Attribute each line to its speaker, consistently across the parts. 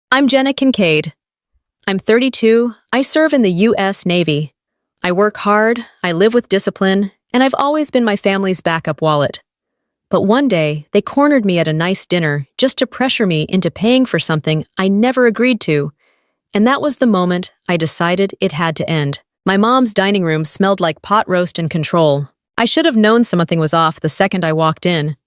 Speaker 1: I'm Jenna Kincaid. I'm 32, I serve in the U.S. Navy. I work hard, I live with discipline, and I've always been my family's backup wallet. But one day, they cornered me at a nice dinner just to pressure me into paying for something I never agreed to. And that was the moment I decided it had to end. My mom's dining room smelled like pot roast and control. I should have known something was off the second I walked in.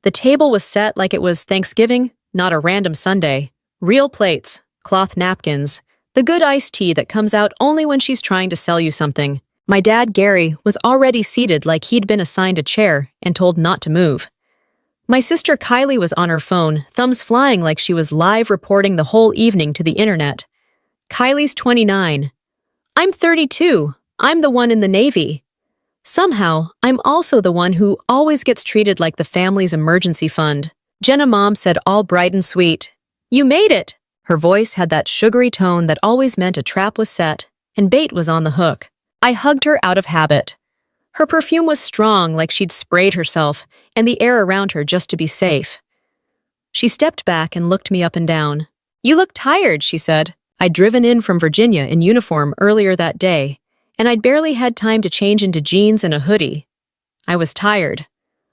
Speaker 1: The table was set like it was Thanksgiving, not a random Sunday. Real plates, cloth napkins, the good iced tea that comes out only when she's trying to sell you something. My dad, Gary, was already seated like he'd been assigned a chair and told not to move. My sister Kylie was on her phone, thumbs flying like she was live reporting the whole evening to the internet. Kylie's 29. I'm 32. I'm the one in the Navy. Somehow, I'm also the one who always gets treated like the family's emergency fund. Jenna Mom said all bright and sweet, "You made it!" Her voice had that sugary tone that always meant a trap was set and bait was on the hook. I hugged her out of habit. Her perfume was strong, like she'd sprayed herself, and the air around her just to be safe. She stepped back and looked me up and down. "You look tired," she said. I'd driven in from Virginia in uniform earlier that day, and I'd barely had time to change into jeans and a hoodie. I was tired,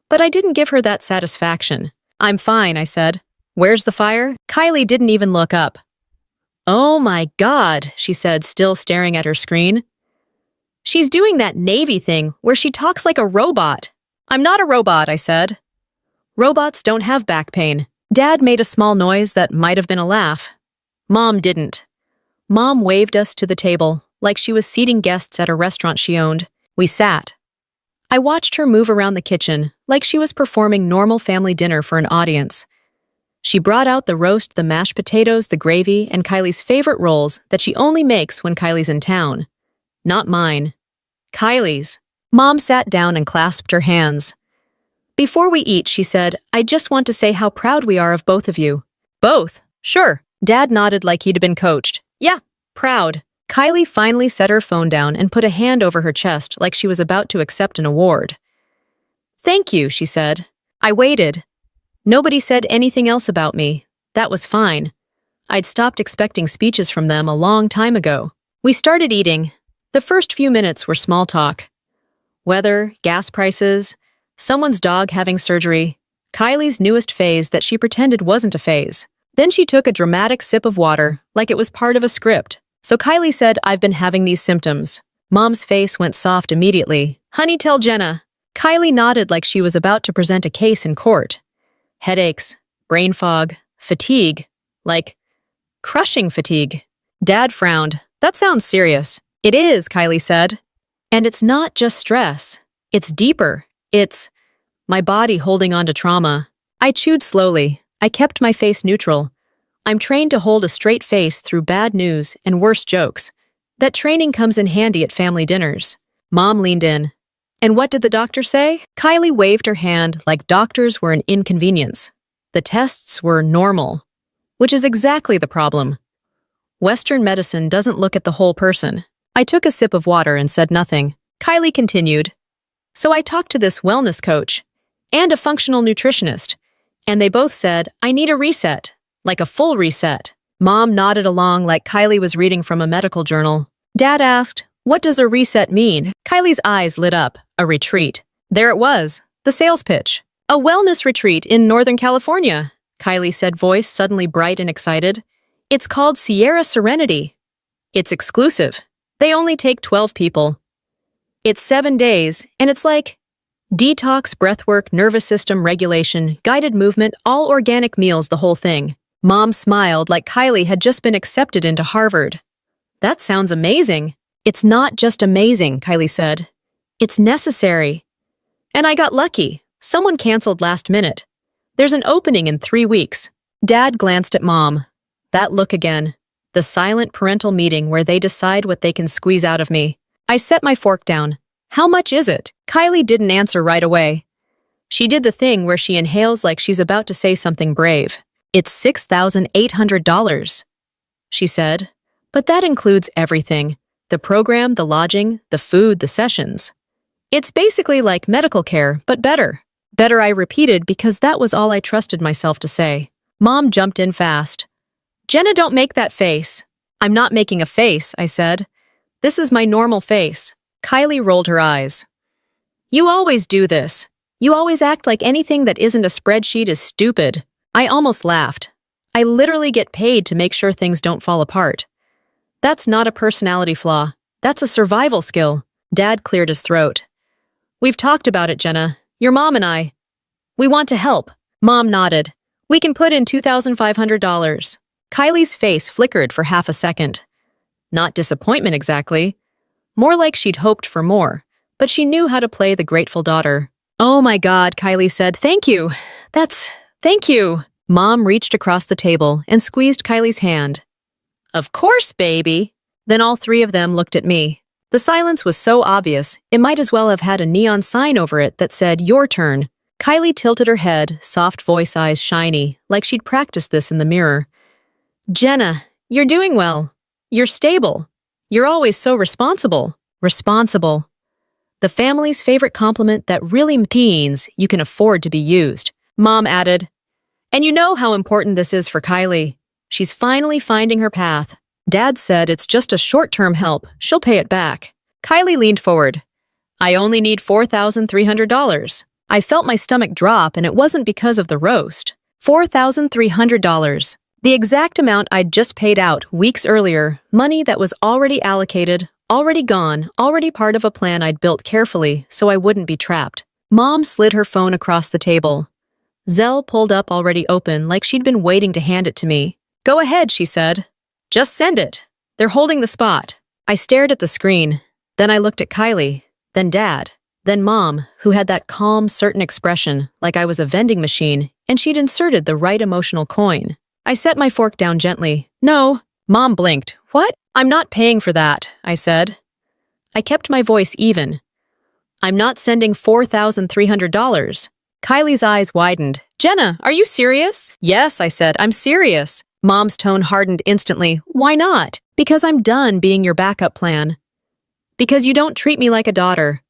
Speaker 1: but I didn't give her that satisfaction. "I'm fine," I said. "Where's the fire?" Kylie didn't even look up. "Oh my God," she said, still staring at her screen. "She's doing that Navy thing where she talks like a robot." "I'm not a robot," I said. "Robots don't have back pain." Dad made a small noise that might have been a laugh. Mom didn't. Mom waved us to the table, like she was seating guests at a restaurant she owned. We sat. I watched her move around the kitchen, like she was performing normal family dinner for an audience. She brought out the roast, the mashed potatoes, the gravy, and Kylie's favorite rolls that she only makes when Kylie's in town. Not mine. Kylie's. Mom sat down and clasped her hands. "Before we eat," she said, "I just want to say how proud we are of both of you." "Both? Sure." Dad nodded like he'd been coached. "Yeah, proud." Kylie finally set her phone down and put a hand over her chest like she was about to accept an award. "Thank you," she said. I waited. Nobody said anything else about me. That was fine. I'd stopped expecting speeches from them a long time ago. We started eating. The first few minutes were small talk. Weather, gas prices, someone's dog having surgery, Kylie's newest phase that she pretended wasn't a phase. Then she took a dramatic sip of water, like it was part of a script. So Kylie said, "I've been having these symptoms." Mom's face went soft immediately. "Honey, tell Jenna." Kylie nodded like she was about to present a case in court. Headaches, brain fog, fatigue, like crushing fatigue. Dad frowned. "That sounds serious." "It is," Kylie said. "And it's not just stress. It's deeper. It's my body holding on to trauma." I chewed slowly. I kept my face neutral. I'm trained to hold a straight face through bad news and worse jokes. That training comes in handy at family dinners. Mom leaned in. "And what did the doctor say?" Kylie waved her hand like doctors were an inconvenience. The tests were normal, which is exactly the problem. Western medicine doesn't look at the whole person. I took a sip of water and said nothing. Kylie continued. "So I talked to this wellness coach and a functional nutritionist, and they both said, I need a reset, like a full reset." Mom nodded along like Kylie was reading from a medical journal. Dad asked, "What does a reset mean?" Kylie's eyes lit up. A retreat. There it was, the sales pitch. "A wellness retreat in Northern California," Kylie said, voice suddenly bright and excited. "It's called Sierra Serenity. It's exclusive. They only take 12 people. It's 7 days, and it's like detox, breathwork, nervous system regulation, guided movement, all organic meals, the whole thing." Mom smiled like Kylie had just been accepted into Harvard. "That sounds amazing." "It's not just amazing," Kylie said. "It's necessary." And I got lucky. Someone canceled last minute. There's an opening in 3 weeks. Dad glanced at Mom. That look again. The silent parental meeting where they decide what they can squeeze out of me. I set my fork down. "How much is it?" Kylie didn't answer right away. She did the thing where she inhales like she's about to say something brave. "It's $6,800, she said. "But that includes everything. The program, the lodging, the food, the sessions. It's basically like medical care, but better." Better, I repeated, because that was all I trusted myself to say. Mom jumped in fast. Jenna, don't make that face. I'm not making a face, I said. This is my normal face. Kylie rolled her eyes. You always do this. You always act like anything that isn't a spreadsheet is stupid. I almost laughed. I literally get paid to make sure things don't fall apart. That's not a personality flaw. That's a survival skill. Dad cleared his throat. We've talked about it, Jenna. Your mom and I. We want to help. Mom nodded. We can put in $2,500. Kylie's face flickered for half a second. Not disappointment exactly. More like she'd hoped for more, but she knew how to play the grateful daughter. Oh my God, Kylie said. Thank you. Thank you. Mom reached across the table and squeezed Kylie's hand. Of course, baby. Then all three of them looked at me. The silence was so obvious, it might as well have had a neon sign over it that said, your turn. Kylie tilted her head, soft voice eyes shiny, like she'd practiced this in the mirror. Jenna, you're doing well. You're stable. You're always so responsible. Responsible. The family's favorite compliment that really means you can afford to be used. Mom added, and you know how important this is for Kylie. She's finally finding her path. Dad said it's just a short-term help. She'll pay it back. Kylie leaned forward. I only need $4,300. I felt my stomach drop, and it wasn't because of the roast. $4,300. The exact amount I'd just paid out weeks earlier, money that was already allocated, already gone, already part of a plan I'd built carefully so I wouldn't be trapped. Mom slid her phone across the table. Zelle pulled up already open like she'd been waiting to hand it to me. Go ahead, she said. Just send it. They're holding the spot. I stared at the screen. Then I looked at Kylie, then Dad, then Mom, who had that calm, certain expression, like I was a vending machine, and she'd inserted the right emotional coin. I set my fork down gently. No. Mom blinked. What? I'm not paying for that, I said. I kept my voice even. I'm not sending $4,300. Kylie's eyes widened. Jenna, are you serious? Yes, I said, I'm serious. Mom's tone hardened instantly. Why not? Because I'm done being your backup plan. Because you don't treat me like a daughter.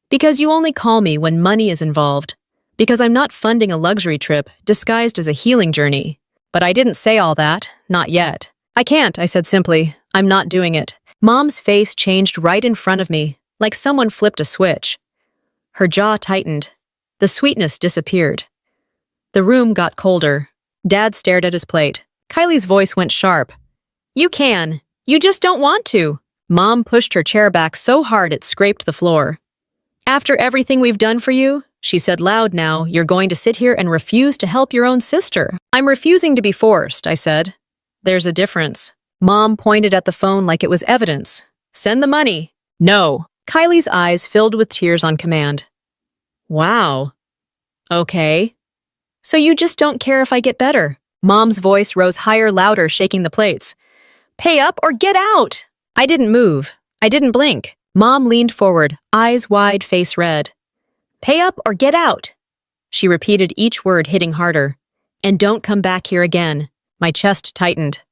Speaker 1: Because you only call me when money is involved. Because I'm not funding a luxury trip disguised as a healing journey. But I didn't say all that. Not yet. I can't, I said simply. I'm not doing it. Mom's face changed right in front of me, like someone flipped a switch. Her jaw tightened. The sweetness disappeared. The room got colder. Dad stared at his plate. Kylie's voice went sharp. You can. You just don't want to. Mom pushed her chair back so hard it scraped the floor. After everything we've done for you, she said loud now, you're going to sit here and refuse to help your own sister. I'm refusing to be forced, I said. There's a difference. Mom pointed at the phone like it was evidence. Send the money. No. Kylie's eyes filled with tears on command. Wow. Okay. So you just don't care if I get better? Mom's voice rose higher, louder, shaking the plates. Pay up or get out! I didn't move. I didn't blink. Mom leaned forward, eyes wide, face red. Pay up or get out! She repeated each word, hitting harder. And don't come back here again. My chest tightened.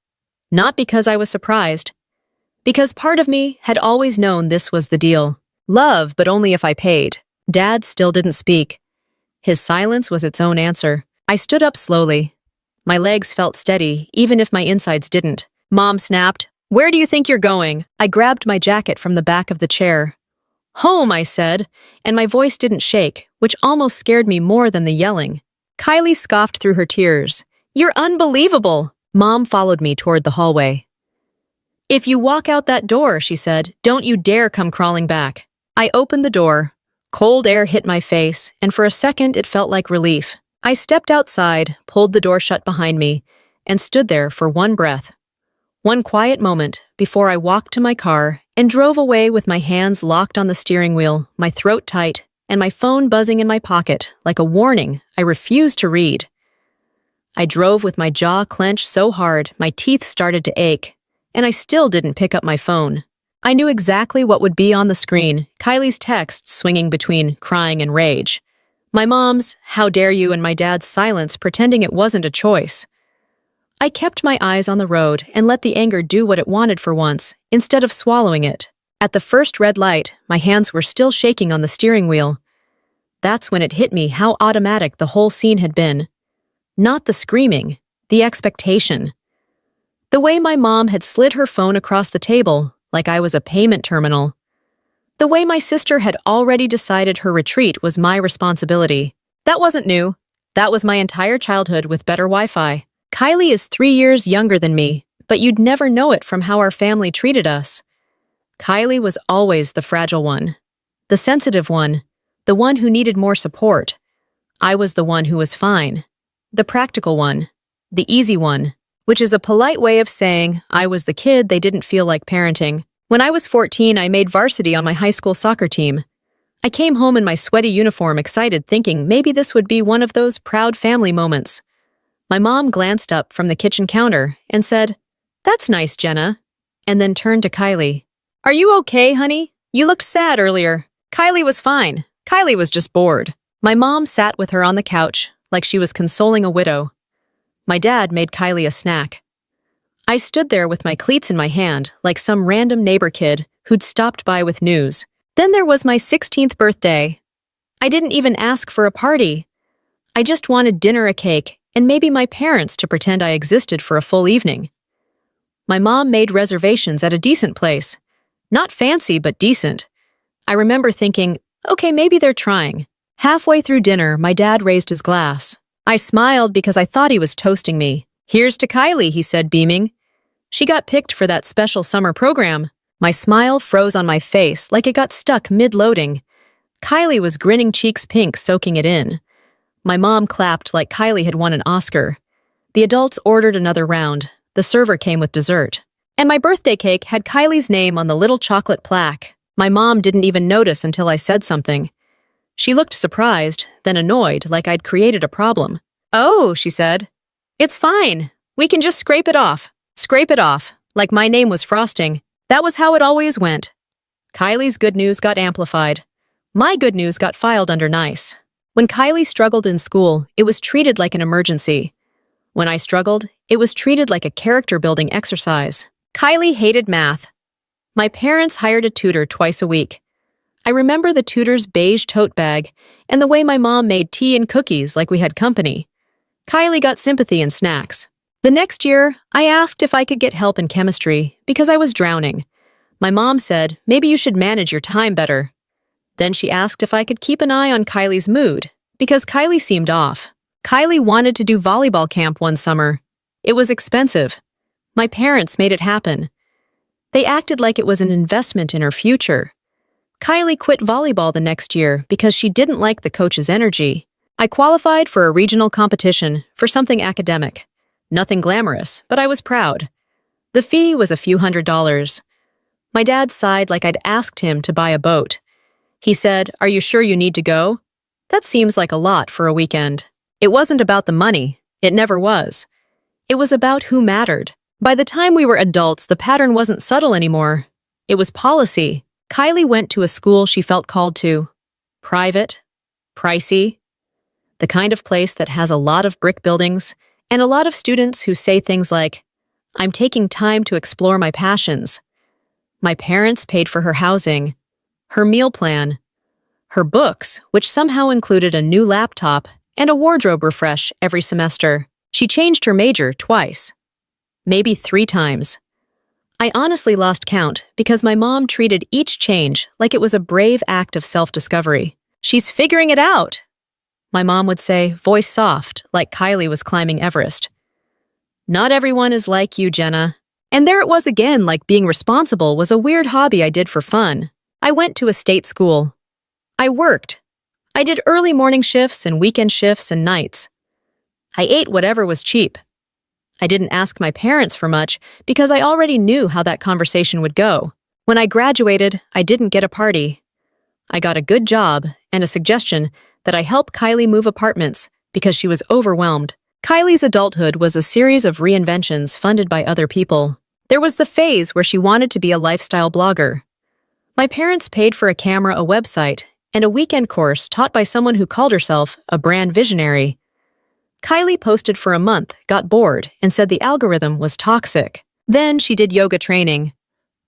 Speaker 1: Not because I was surprised. Because part of me had always known this was the deal. Love, but only if I paid. Dad still didn't speak. His silence was its own answer. I stood up slowly. My legs felt steady, even if my insides didn't. Mom snapped, Where do you think you're going? I grabbed my jacket from the back of the chair. Home, I said, and my voice didn't shake, which almost scared me more than the yelling. Kylie scoffed through her tears. You're unbelievable! Mom followed me toward the hallway. If you walk out that door, she said, don't you dare come crawling back. I opened the door. Cold air hit my face, and for a second it felt like relief. I stepped outside, pulled the door shut behind me, and stood there for one breath. One quiet moment before I walked to my car and drove away with my hands locked on the steering wheel, my throat tight, and my phone buzzing in my pocket like a warning I refused to read. I drove with my jaw clenched so hard my teeth started to ache, and I still didn't pick up my phone. I knew exactly what would be on the screen, Kylie's text swinging between crying and rage. My mom's, how dare you, and my dad's silence pretending it wasn't a choice. I kept my eyes on the road and let the anger do what it wanted for once, instead of swallowing it. At the first red light, my hands were still shaking on the steering wheel. That's when it hit me how automatic the whole scene had been. Not the screaming, the expectation. The way my mom had slid her phone across the table, like I was a payment terminal. The way my sister had already decided her retreat was my responsibility. That wasn't new. That was my entire childhood with better Wi-Fi. Kylie is 3 years younger than me, but you'd never know it from how our family treated us. Kylie was always the fragile one, the sensitive one, the one who needed more support. I was the one who was fine, the practical one, the easy one, which is a polite way of saying I was the kid they didn't feel like parenting. When I was 14, I made varsity on my high school soccer team. I came home in my sweaty uniform excited, thinking maybe this would be one of those proud family moments. My mom glanced up from the kitchen counter and said, "That's nice, Jenna," and then turned to Kylie. "Are you okay, honey? You looked sad earlier." Kylie was fine. Kylie was just bored. My mom sat with her on the couch, like she was consoling a widow. My dad made Kylie a snack. I stood there with my cleats in my hand, like some random neighbor kid who'd stopped by with news. Then there was my 16th birthday. I didn't even ask for a party. I just wanted dinner, a cake, and maybe my parents to pretend I existed for a full evening. My mom made reservations at a decent place. Not fancy, but decent. I remember thinking, okay, maybe they're trying. Halfway through dinner, my dad raised his glass. I smiled because I thought he was toasting me. "Here's to Kylie," he said, beaming. "She got picked for that special summer program." My smile froze on my face like it got stuck mid-loading. Kylie was grinning, cheeks pink, soaking it in. My mom clapped like Kylie had won an Oscar. The adults ordered another round. The server came with dessert. And my birthday cake had Kylie's name on the little chocolate plaque. My mom didn't even notice until I said something. She looked surprised, then annoyed, like I'd created a problem. "Oh," she said. "It's fine. We can just scrape it off." Scrape it off, like my name was frosting. That was how it always went. Kylie's good news got amplified. My good news got filed under nice. When Kylie struggled in school, it was treated like an emergency. When I struggled, it was treated like a character-building exercise. Kylie hated math. My parents hired a tutor twice a week. I remember the tutor's beige tote bag and the way my mom made tea and cookies like we had company. Kylie got sympathy and snacks. The next year, I asked if I could get help in chemistry because I was drowning. My mom said, maybe you should manage your time better. Then she asked if I could keep an eye on Kylie's mood because Kylie seemed off. Kylie wanted to do volleyball camp one summer. It was expensive. My parents made it happen. They acted like it was an investment in her future. Kylie quit volleyball the next year because she didn't like the coach's energy. I qualified for a regional competition for something academic. Nothing glamorous, but I was proud. The fee was a few $100s. My dad sighed like I'd asked him to buy a boat. He said, "Are you sure you need to go? That seems like a lot for a weekend." It wasn't about the money. It never was. It was about who mattered. By the time we were adults, the pattern wasn't subtle anymore. It was policy. Kylie went to a school she felt called to. Private, pricey, the kind of place that has a lot of brick buildings and a lot of students who say things like, "I'm taking time to explore my passions." My parents paid for her housing, her meal plan, her books, which somehow included a new laptop and a wardrobe refresh every semester. She changed her major twice, maybe 3 times. I honestly lost count because my mom treated each change like it was a brave act of self-discovery. "She's figuring it out," my mom would say, voice soft, like Kylie was climbing Everest. "Not everyone is like you, Jenna." And there it was again, like being responsible was a weird hobby I did for fun. I went to a state school. I worked. I did early morning shifts and weekend shifts and nights. I ate whatever was cheap. I didn't ask my parents for much because I already knew how that conversation would go. When I graduated, I didn't get a party. I got a good job and a suggestion that I help Kylie move apartments because she was overwhelmed. Kylie's adulthood was a series of reinventions funded by other people. There was the phase where she wanted to be a lifestyle blogger. My parents paid for a camera, a website, and a weekend course taught by someone who called herself a brand visionary. Kylie posted for a month, got bored, and said the algorithm was toxic. Then she did yoga training.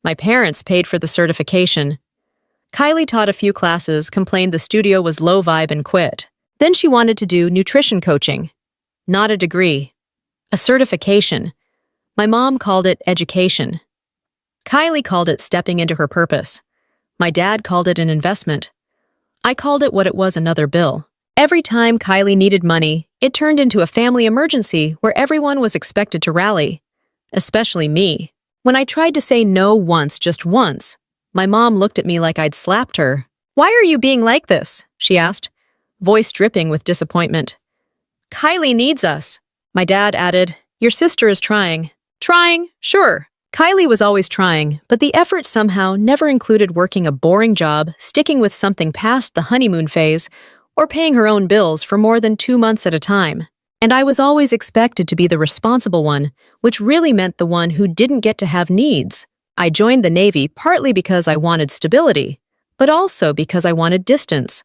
Speaker 1: My parents paid for the certification. Kylie taught a few classes, complained the studio was low vibe, and quit. Then she wanted to do nutrition coaching. Not a degree. A certification. My mom called it education. Kylie called it stepping into her purpose. My dad called it an investment. I called it what it was, another bill. Every time Kylie needed money, it turned into a family emergency where everyone was expected to rally. Especially me. When I tried to say no once, just once, my mom looked at me like I'd slapped her. "Why are you being like this?" she asked, voice dripping with disappointment. "Kylie needs us." My dad added, "Your sister is trying." Trying? Sure. Kylie was always trying, but the effort somehow never included working a boring job, sticking with something past the honeymoon phase, or paying her own bills for more than 2 months at a time. And I was always expected to be the responsible one, which really meant the one who didn't get to have needs. I joined the Navy partly because I wanted stability, but also because I wanted distance.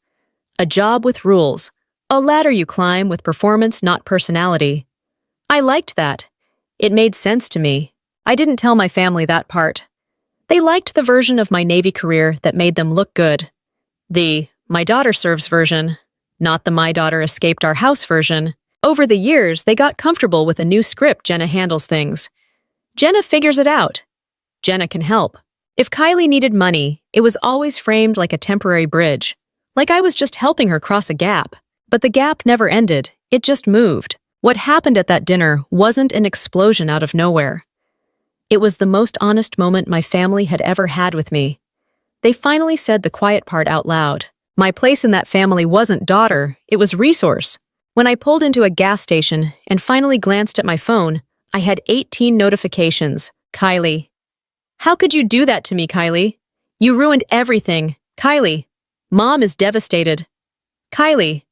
Speaker 1: A job with rules. A ladder you climb with performance, not personality. I liked that. It made sense to me. I didn't tell my family that part. They liked the version of my Navy career that made them look good. The "my daughter serves" version, not the "my daughter escaped our house" version. Over the years, they got comfortable with a new script. Jenna handles things. Jenna figures it out. Jenna can help. If Kylie needed money, it was always framed like a temporary bridge, like I was just helping her cross a gap. But the gap never ended, it just moved. What happened at that dinner wasn't an explosion out of nowhere. It was the most honest moment my family had ever had with me. They finally said the quiet part out loud. My place in that family wasn't daughter, it was resource. When I pulled into a gas station and finally glanced at my phone, I had 18 notifications. Kylie. "How could you do that to me, Kylie? You ruined everything. Kylie. Mom is devastated. Kylie.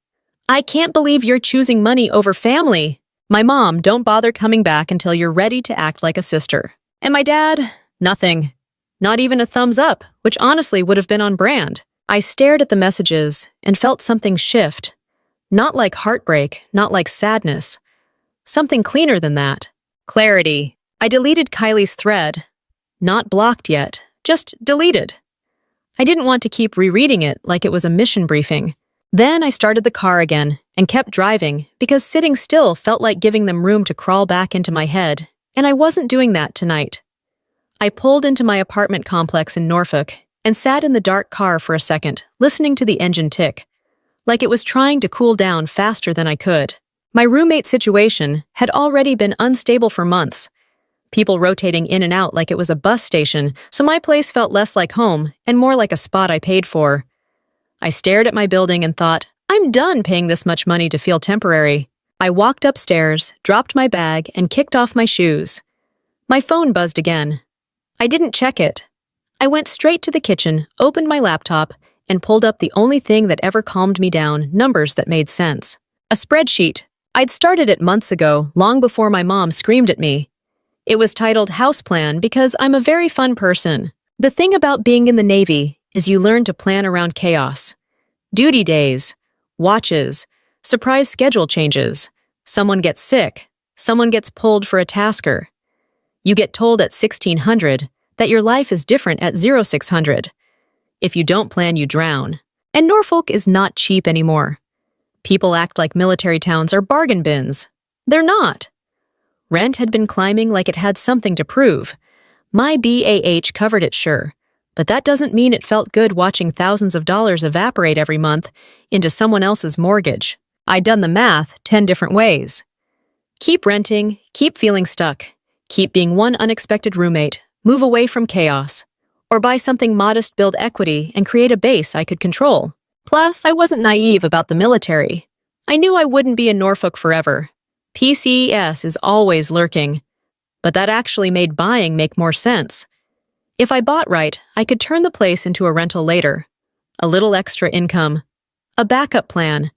Speaker 1: I can't believe you're choosing money over family. My mom, don't bother coming back until you're ready to act like a sister." And my dad, nothing. Not even a thumbs up, which honestly would have been on brand. I stared at the messages and felt something shift. Not like heartbreak, not like sadness. Something cleaner than that. Clarity. I deleted Kylie's thread. Not blocked yet, just deleted. I didn't want to keep rereading it like it was a mission briefing. Then I started the car again and kept driving because sitting still felt like giving them room to crawl back into my head, and I wasn't doing that tonight. I pulled into my apartment complex in Norfolk and sat in the dark car for a second, listening to the engine tick, like it was trying to cool down faster than I could. My roommate situation had already been unstable for months, people rotating in and out like it was a bus station, so my place felt less like home and more like a spot I paid for. I stared at my building and thought, I'm done paying this much money to feel temporary. I walked upstairs, dropped my bag, and kicked off my shoes. My phone buzzed again. I didn't check it. I went straight to the kitchen, opened my laptop, and pulled up the only thing that ever calmed me down, numbers that made sense. A spreadsheet. I'd started it months ago, long before my mom screamed at me. It was titled House Plan because I'm a very fun person. The thing about being in the Navy is you learn to plan around chaos. Duty days, watches, surprise schedule changes. Someone gets sick. Someone gets pulled for a tasker. You get told at 1600 that your life is different at 0600. If you don't plan, you drown. And Norfolk is not cheap anymore. People act like military towns are bargain bins. They're not. Rent had been climbing like it had something to prove. My BAH covered it, sure. But that doesn't mean it felt good watching thousands of dollars evaporate every month into someone else's mortgage. I'd done the math 10 different ways. Keep renting, keep feeling stuck, keep being one unexpected roommate, move away from chaos, or buy something modest, build equity, and create a base I could control. Plus, I wasn't naive about the military. I knew I wouldn't be in Norfolk forever. PCES is always lurking. But that actually made buying make more sense. If I bought right, I could turn the place into a rental later. A little extra income. A backup plan.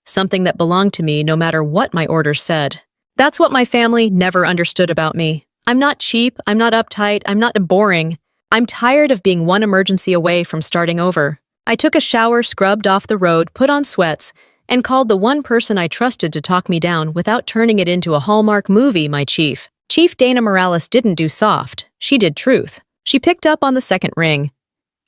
Speaker 1: Something that belonged to me no matter what my orders said. That's what my family never understood about me. I'm not cheap, I'm not uptight, I'm not boring. I'm tired of being one emergency away from starting over. I took a shower, scrubbed off the road, put on sweats, and called the one person I trusted to talk me down without turning it into a Hallmark movie, my chief. Chief Dana Morales didn't do soft. She did truth. She picked up on the second ring.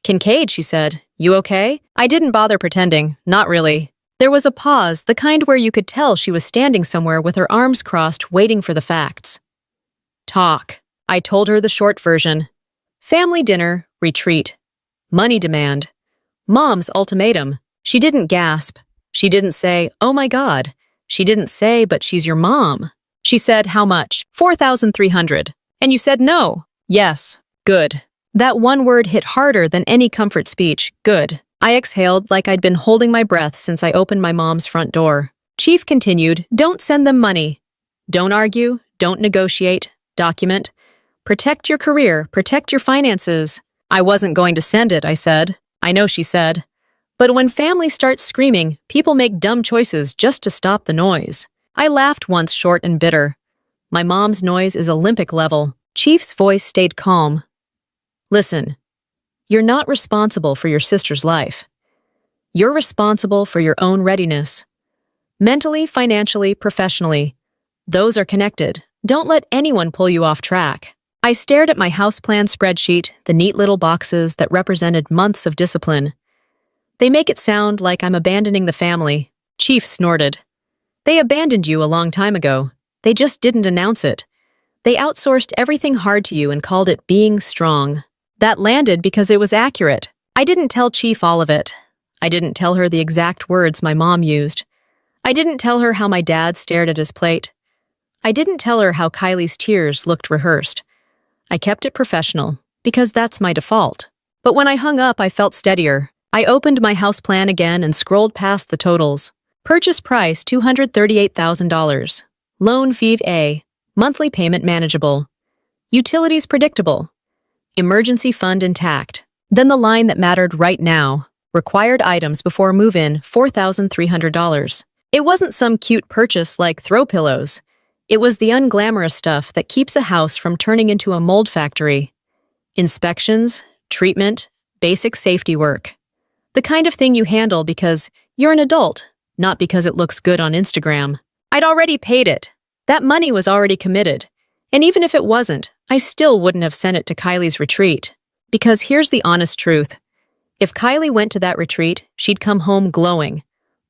Speaker 1: "Kincaid," she said, "you okay?" I didn't bother pretending. Not really. There was a pause, the kind where you could tell she was standing somewhere with her arms crossed, waiting for the facts. Talk. I told her the short version. Family dinner, retreat. Money demand. Mom's ultimatum. She didn't gasp. She didn't say, "Oh my God." She didn't say, "But she's your mom." She said, "How much?" 4,300. And you said no. Yes. Good. That one word hit harder than any comfort speech. Good. I exhaled like I'd been holding my breath since I opened my mom's front door. Chief continued, "Don't send them money. Don't argue. Don't negotiate. Document. Protect your career. Protect your finances." I wasn't going to send it, I said. I know, she said. But when family starts screaming, people make dumb choices just to stop the noise. I laughed once, short and bitter. My mom's noise is Olympic level. Chief's voice stayed calm. Listen, you're not responsible for your sister's life. You're responsible for your own readiness. Mentally, financially, professionally. Those are connected. Don't let anyone pull you off track. I stared at my house plan spreadsheet, the neat little boxes that represented months of discipline. They make it sound like I'm abandoning the family. Chief snorted. They abandoned you a long time ago. They just didn't announce it. They outsourced everything hard to you and called it being strong. That landed because it was accurate. I didn't tell Chief all of it. I didn't tell her the exact words my mom used. I didn't tell her how my dad stared at his plate. I didn't tell her how Kylie's tears looked rehearsed. I kept it professional, because that's my default. But when I hung up, I felt steadier. I opened my house plan again and scrolled past the totals. Purchase price $238,000. Loan fee A. Monthly payment manageable. Utilities predictable. Emergency fund intact. Then the line that mattered right now. Required items before move-in, $4,300. It wasn't some cute purchase like throw pillows. It was the unglamorous stuff that keeps a house from turning into a mold factory. Inspections, treatment, basic safety work. The kind of thing you handle because you're an adult, not because it looks good on Instagram. I'd already paid it. That money was already committed. And even if it wasn't, I still wouldn't have sent it to Kylie's retreat. Because here's the honest truth. If Kylie went to that retreat, she'd come home glowing,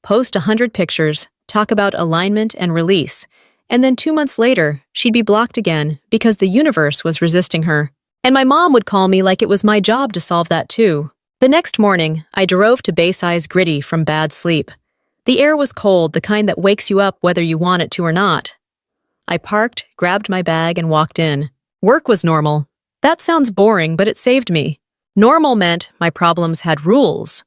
Speaker 1: post 100 pictures, talk about alignment and release, and then 2 months later, she'd be blocked again because the universe was resisting her. And my mom would call me like it was my job to solve that too. The next morning, I drove to Bayside's gritty from bad sleep. The air was cold, the kind that wakes you up whether you want it to or not. I parked, grabbed my bag, and walked in. Work was normal. That sounds boring, but it saved me. Normal meant my problems had rules.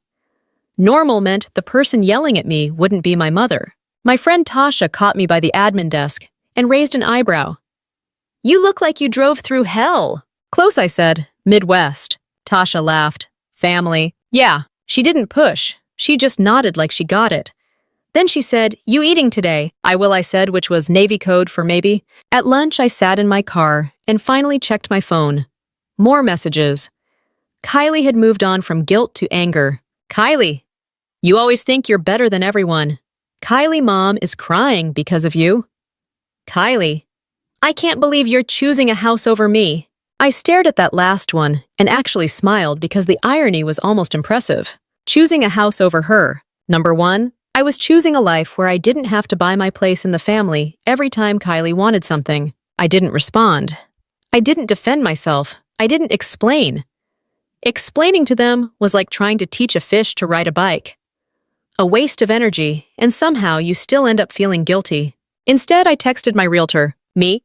Speaker 1: Normal meant the person yelling at me wouldn't be my mother. My friend Tasha caught me by the admin desk and raised an eyebrow. "You look like you drove through hell." "Close," I said. "Midwest." Tasha laughed. "Family." "Yeah." She didn't push. She just nodded like she got it. Then she said, "You eating today?" "I will," I said, which was Navy code for maybe. At lunch, I sat in my car and finally checked my phone. More messages. Kylie had moved on from guilt to anger. "Kylie, you always think you're better than everyone. Kylie, Mom is crying because of you." "Kylie, I can't believe you're choosing a house over me." I stared at that last one and actually smiled because the irony was almost impressive. Choosing a house over her. Number one, I was choosing a life where I didn't have to buy my place in the family every time Kylie wanted something. I didn't respond. I didn't defend myself. I didn't explain. Explaining to them was like trying to teach a fish to ride a bike. A waste of energy, and somehow you still end up feeling guilty. Instead, I texted my realtor. "Me?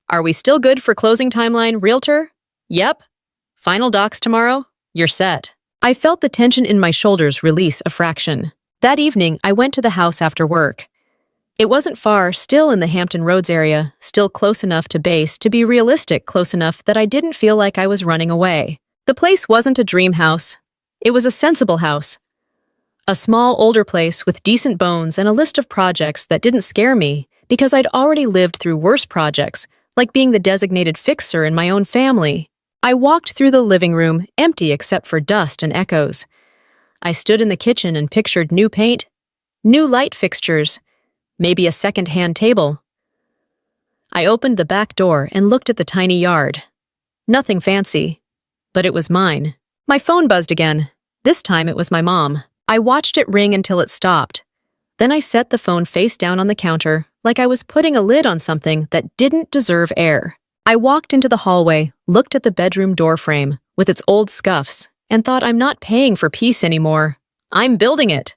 Speaker 1: Are we still good for closing timeline, realtor?" "Yep." "Final docs tomorrow?" "You're set." I felt the tension in my shoulders release a fraction. That evening, I went to the house after work. It wasn't far, still in the Hampton Roads area, still close enough to base to be realistic, close enough that I didn't feel like I was running away. The place wasn't a dream house. It was a sensible house. A small, older place with decent bones and a list of projects that didn't scare me because I'd already lived through worse projects, like being the designated fixer in my own family. I walked through the living room, empty except for dust and echoes. I stood in the kitchen and pictured new paint, new light fixtures, maybe a second-hand table. I opened the back door and looked at the tiny yard. Nothing fancy, but it was mine. My phone buzzed again. This time it was my mom. I watched it ring until it stopped. Then I set the phone face down on the counter, like I was putting a lid on something that didn't deserve air. I walked into the hallway, looked at the bedroom door frame with its old scuffs, and thought, I'm not paying for peace anymore. I'm building it.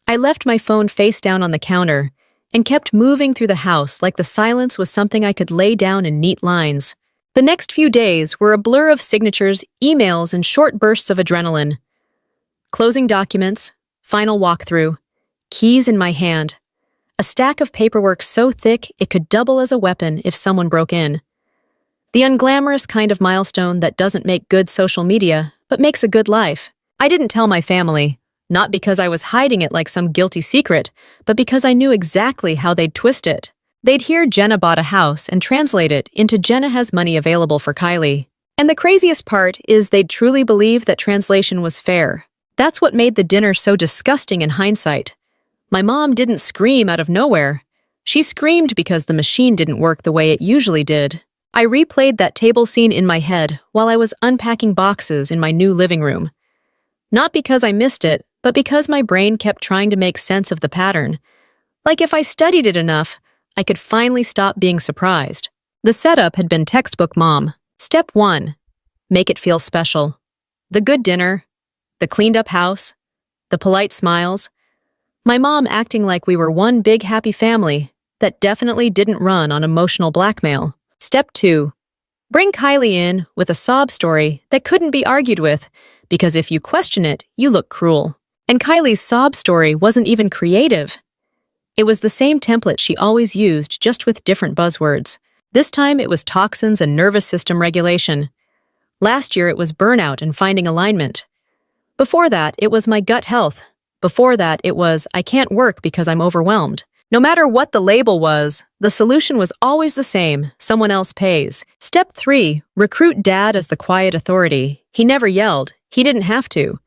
Speaker 1: I left my phone face down on the counter and kept moving through the house like the silence was something I could lay down in neat lines. The next few days were a blur of signatures, emails, and short bursts of adrenaline. Closing documents, final walkthrough, keys in my hand, a stack of paperwork so thick it could double as a weapon if someone broke in. The unglamorous kind of milestone that doesn't make good social media, but makes a good life. I didn't tell my family, not because I was hiding it like some guilty secret, but because I knew exactly how they'd twist it. They'd hear Jenna bought a house and translate it into Jenna has money available for Kylie. And the craziest part is they'd truly believe that translation was fair. That's what made the dinner so disgusting in hindsight. My mom didn't scream out of nowhere. She screamed because the machine didn't work the way it usually did. I replayed that table scene in my head while I was unpacking boxes in my new living room. Not because I missed it, but because my brain kept trying to make sense of the pattern. Like if I studied it enough, I could finally stop being surprised. The setup had been textbook mom. Step 1. Make it feel special. The good dinner, the cleaned-up house, the polite smiles. My mom acting like we were one big happy family that definitely didn't run on emotional blackmail. Step 2. Bring Kylie in with a sob story that couldn't be argued with, because if you question it, you look cruel. And Kylie's sob story wasn't even creative. It was the same template she always used, just with different buzzwords. This time it was toxins and nervous system regulation. Last year it was burnout and finding alignment. Before that, it was my gut health. Before that, it was I can't work because I'm overwhelmed. No matter what the label was, the solution was always the same: someone else pays. Step 3. Recruit dad as the quiet authority. He never yelled. He didn't have to.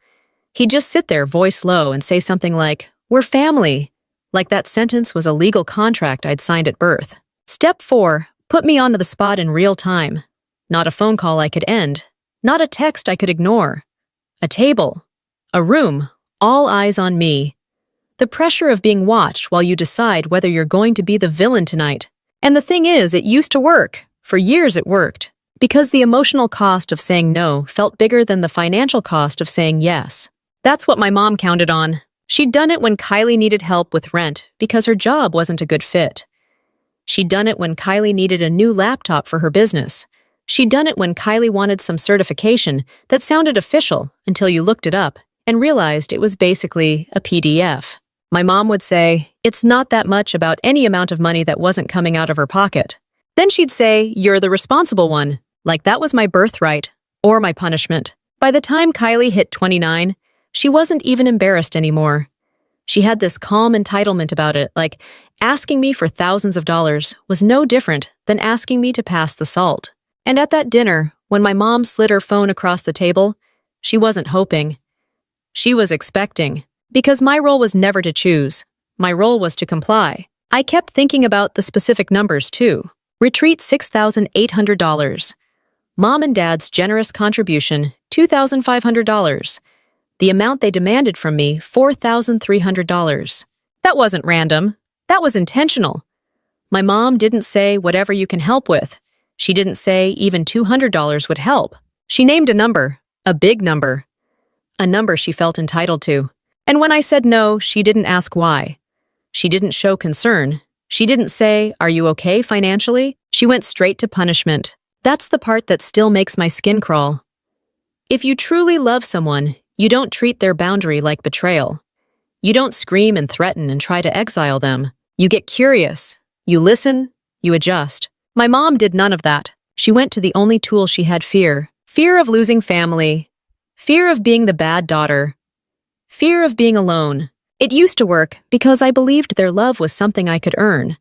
Speaker 1: He'd just sit there, voice low, and say something like, "We're family." Like that sentence was a legal contract I'd signed at birth. Step 4. Put me onto the spot in real time. Not a phone call I could end. Not a text I could ignore. A table. A room. All eyes on me. The pressure of being watched while you decide whether you're going to be the villain tonight. And the thing is, it used to work. For years it worked. Because the emotional cost of saying no felt bigger than the financial cost of saying yes. That's what my mom counted on. She'd done it when Kylie needed help with rent because her job wasn't a good fit. She'd done it when Kylie needed a new laptop for her business. She'd done it when Kylie wanted some certification that sounded official until you looked it up and realized it was basically a PDF. My mom would say, "It's not that much about any amount of money that wasn't coming out of her pocket." Then she'd say, "You're the responsible one," like that was my birthright or my punishment. By the time Kylie hit 29, she wasn't even embarrassed anymore. She had this calm entitlement about it, like asking me for thousands of dollars was no different than asking me to pass the salt. And at that dinner, when my mom slid her phone across the table, she wasn't hoping. She was expecting. Because my role was never to choose. My role was to comply. I kept thinking about the specific numbers, too. Retreat $6,800. Mom and Dad's generous contribution, $2,500. The amount they demanded from me, $4,300. That wasn't random. That was intentional. My mom didn't say whatever you can help with. She didn't say even $200 would help. She named a number, a big number. A number she felt entitled to. And when I said no, she didn't ask why. She didn't show concern. She didn't say, "Are you okay financially?" She went straight to punishment. That's the part that still makes my skin crawl. If you truly love someone, you don't treat their boundary like betrayal. You don't scream and threaten and try to exile them. You get curious. You listen. You adjust. My mom did none of that. She went to the only tool she had: fear. Fear of losing family. Fear of being the bad daughter. Fear of being alone. It used to work because I believed their love was something I could earn.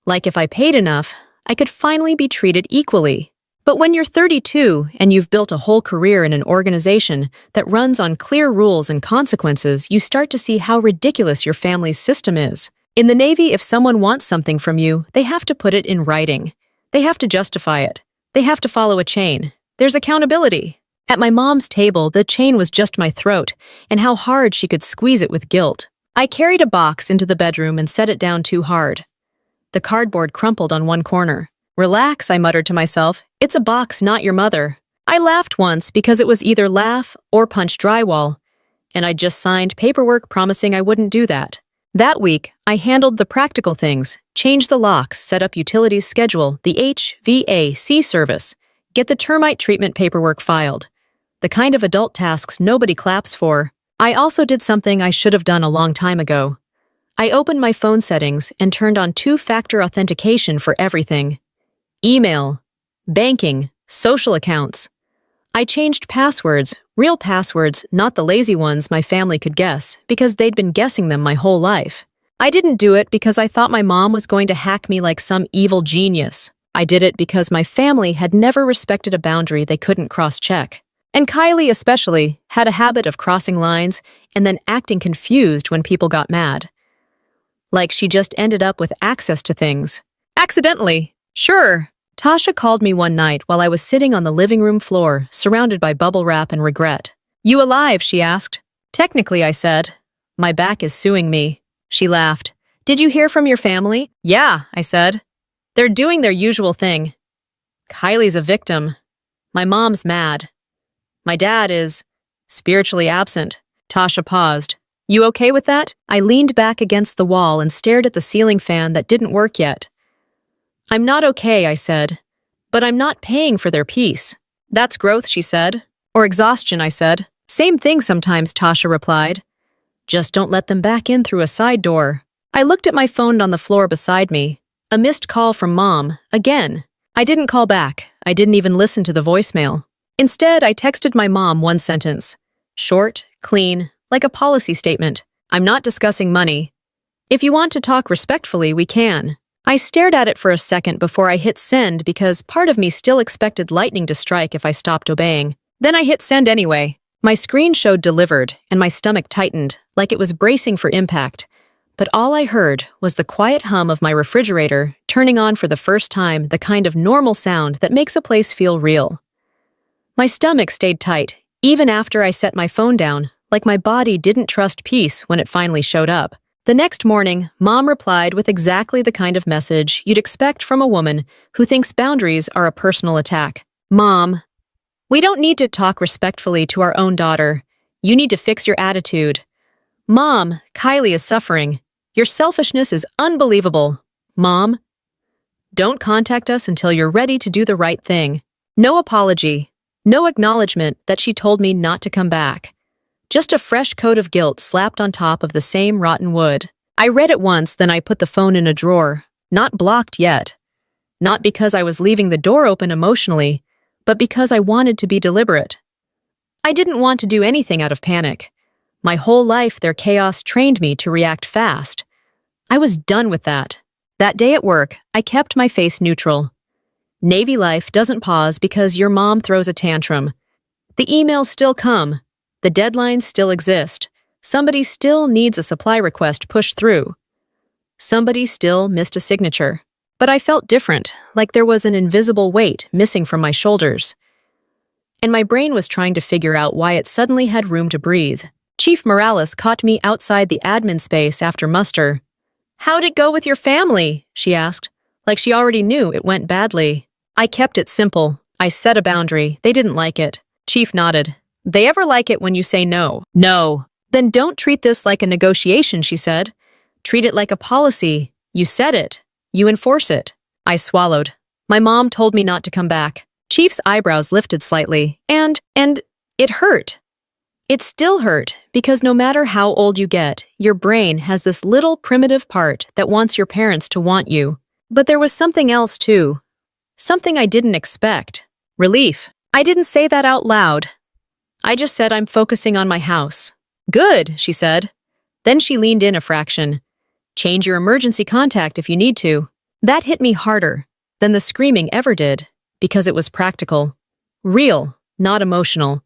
Speaker 1: Like if I paid enough, I could finally be treated equally. But when you're 32 and you've built a whole career in an organization that runs on clear rules and consequences, you start to see how ridiculous your family's system is. In the Navy, if someone wants something from you, they have to put it in writing. They have to justify it. They have to follow a chain. There's accountability. At my mom's table, the chain was just my throat, and how hard she could squeeze it with guilt. I carried a box into the bedroom and set it down too hard. The cardboard crumpled on one corner. Relax, I muttered to myself. It's a box, not your mother. I laughed once because it was either laugh or punch drywall, and I just signed paperwork promising I wouldn't do that. That week, I handled the practical things, change the locks, set up utilities schedule, the HVAC service, get the termite treatment paperwork filed. The kind of adult tasks nobody claps for. I also did something I should have done a long time ago. I opened my phone settings and turned on two-factor authentication for everything. Email, banking, social accounts. I changed passwords, real passwords, not the lazy ones my family could guess, because they'd been guessing them my whole life. I didn't do it because I thought my mom was going to hack me like some evil genius. I did it because my family had never respected a boundary they couldn't cross-check. And Kylie especially had a habit of crossing lines and then acting confused when people got mad. Like she just ended up with access to things. Accidentally. Sure. Tasha called me one night while I was sitting on the living room floor, surrounded by bubble wrap and regret. You alive? She asked. Technically, I said. My back is suing me. She laughed. Did you hear from your family? Yeah, I said. They're doing their usual thing. Kylie's a victim. My mom's mad. My dad is spiritually absent. Tasha paused. You okay with that? I leaned back against the wall and stared at the ceiling fan that didn't work yet. I'm not okay, I said. But I'm not paying for their peace. That's growth, she said. Or exhaustion, I said. Same thing sometimes, Tasha replied. Just don't let them back in through a side door. I looked at my phone on the floor beside me. A missed call from Mom, again. I didn't call back. I didn't even listen to the voicemail. Instead, I texted my mom one sentence. Short, clean, like a policy statement. I'm not discussing money. If you want to talk respectfully, we can. I stared at it for a second before I hit send because part of me still expected lightning to strike if I stopped obeying. Then I hit send anyway. My screen showed delivered, and my stomach tightened, like it was bracing for impact. But all I heard was the quiet hum of my refrigerator turning on for the first time, the kind of normal sound that makes a place feel real. My stomach stayed tight, even after I set my phone down, like my body didn't trust peace when it finally showed up. The next morning, Mom replied with exactly the kind of message you'd expect from a woman who thinks boundaries are a personal attack. Mom, we don't need to talk respectfully to our own daughter. You need to fix your attitude. Mom, Kylie is suffering. Your selfishness is unbelievable. Mom, don't contact us until you're ready to do the right thing. No apology. No acknowledgement that she told me not to come back. Just a fresh coat of guilt slapped on top of the same rotten wood. I read it once, then I put the phone in a drawer. Not blocked yet. Not because I was leaving the door open emotionally, but because I wanted to be deliberate. I didn't want to do anything out of panic. My whole life, their chaos trained me to react fast. I was done with that. That day at work, I kept my face neutral. Navy life doesn't pause because your mom throws a tantrum. The emails still come. The deadlines still exist. Somebody still needs a supply request pushed through. Somebody still missed a signature. But I felt different, like there was an invisible weight missing from my shoulders. And my brain was trying to figure out why it suddenly had room to breathe. Chief Morales caught me outside the admin space after muster. How'd it go with your family? She asked, like she already knew it went badly. I kept it simple. I set a boundary. They didn't like it. Chief nodded. They ever like it when you say no? No. Then don't treat this like a negotiation, she said. Treat it like a policy. You said it. You enforce it. I swallowed. My mom told me not to come back. Chief's eyebrows lifted slightly, and it hurt. It still hurt, because no matter how old you get, your brain has this little primitive part that wants your parents to want you. But there was something else, too. Something I didn't expect. Relief. I didn't say that out loud. I just said I'm focusing on my house. Good, she said. Then she leaned in a fraction. Change your emergency contact if you need to. That hit me harder than the screaming ever did, because it was practical. Real, not emotional.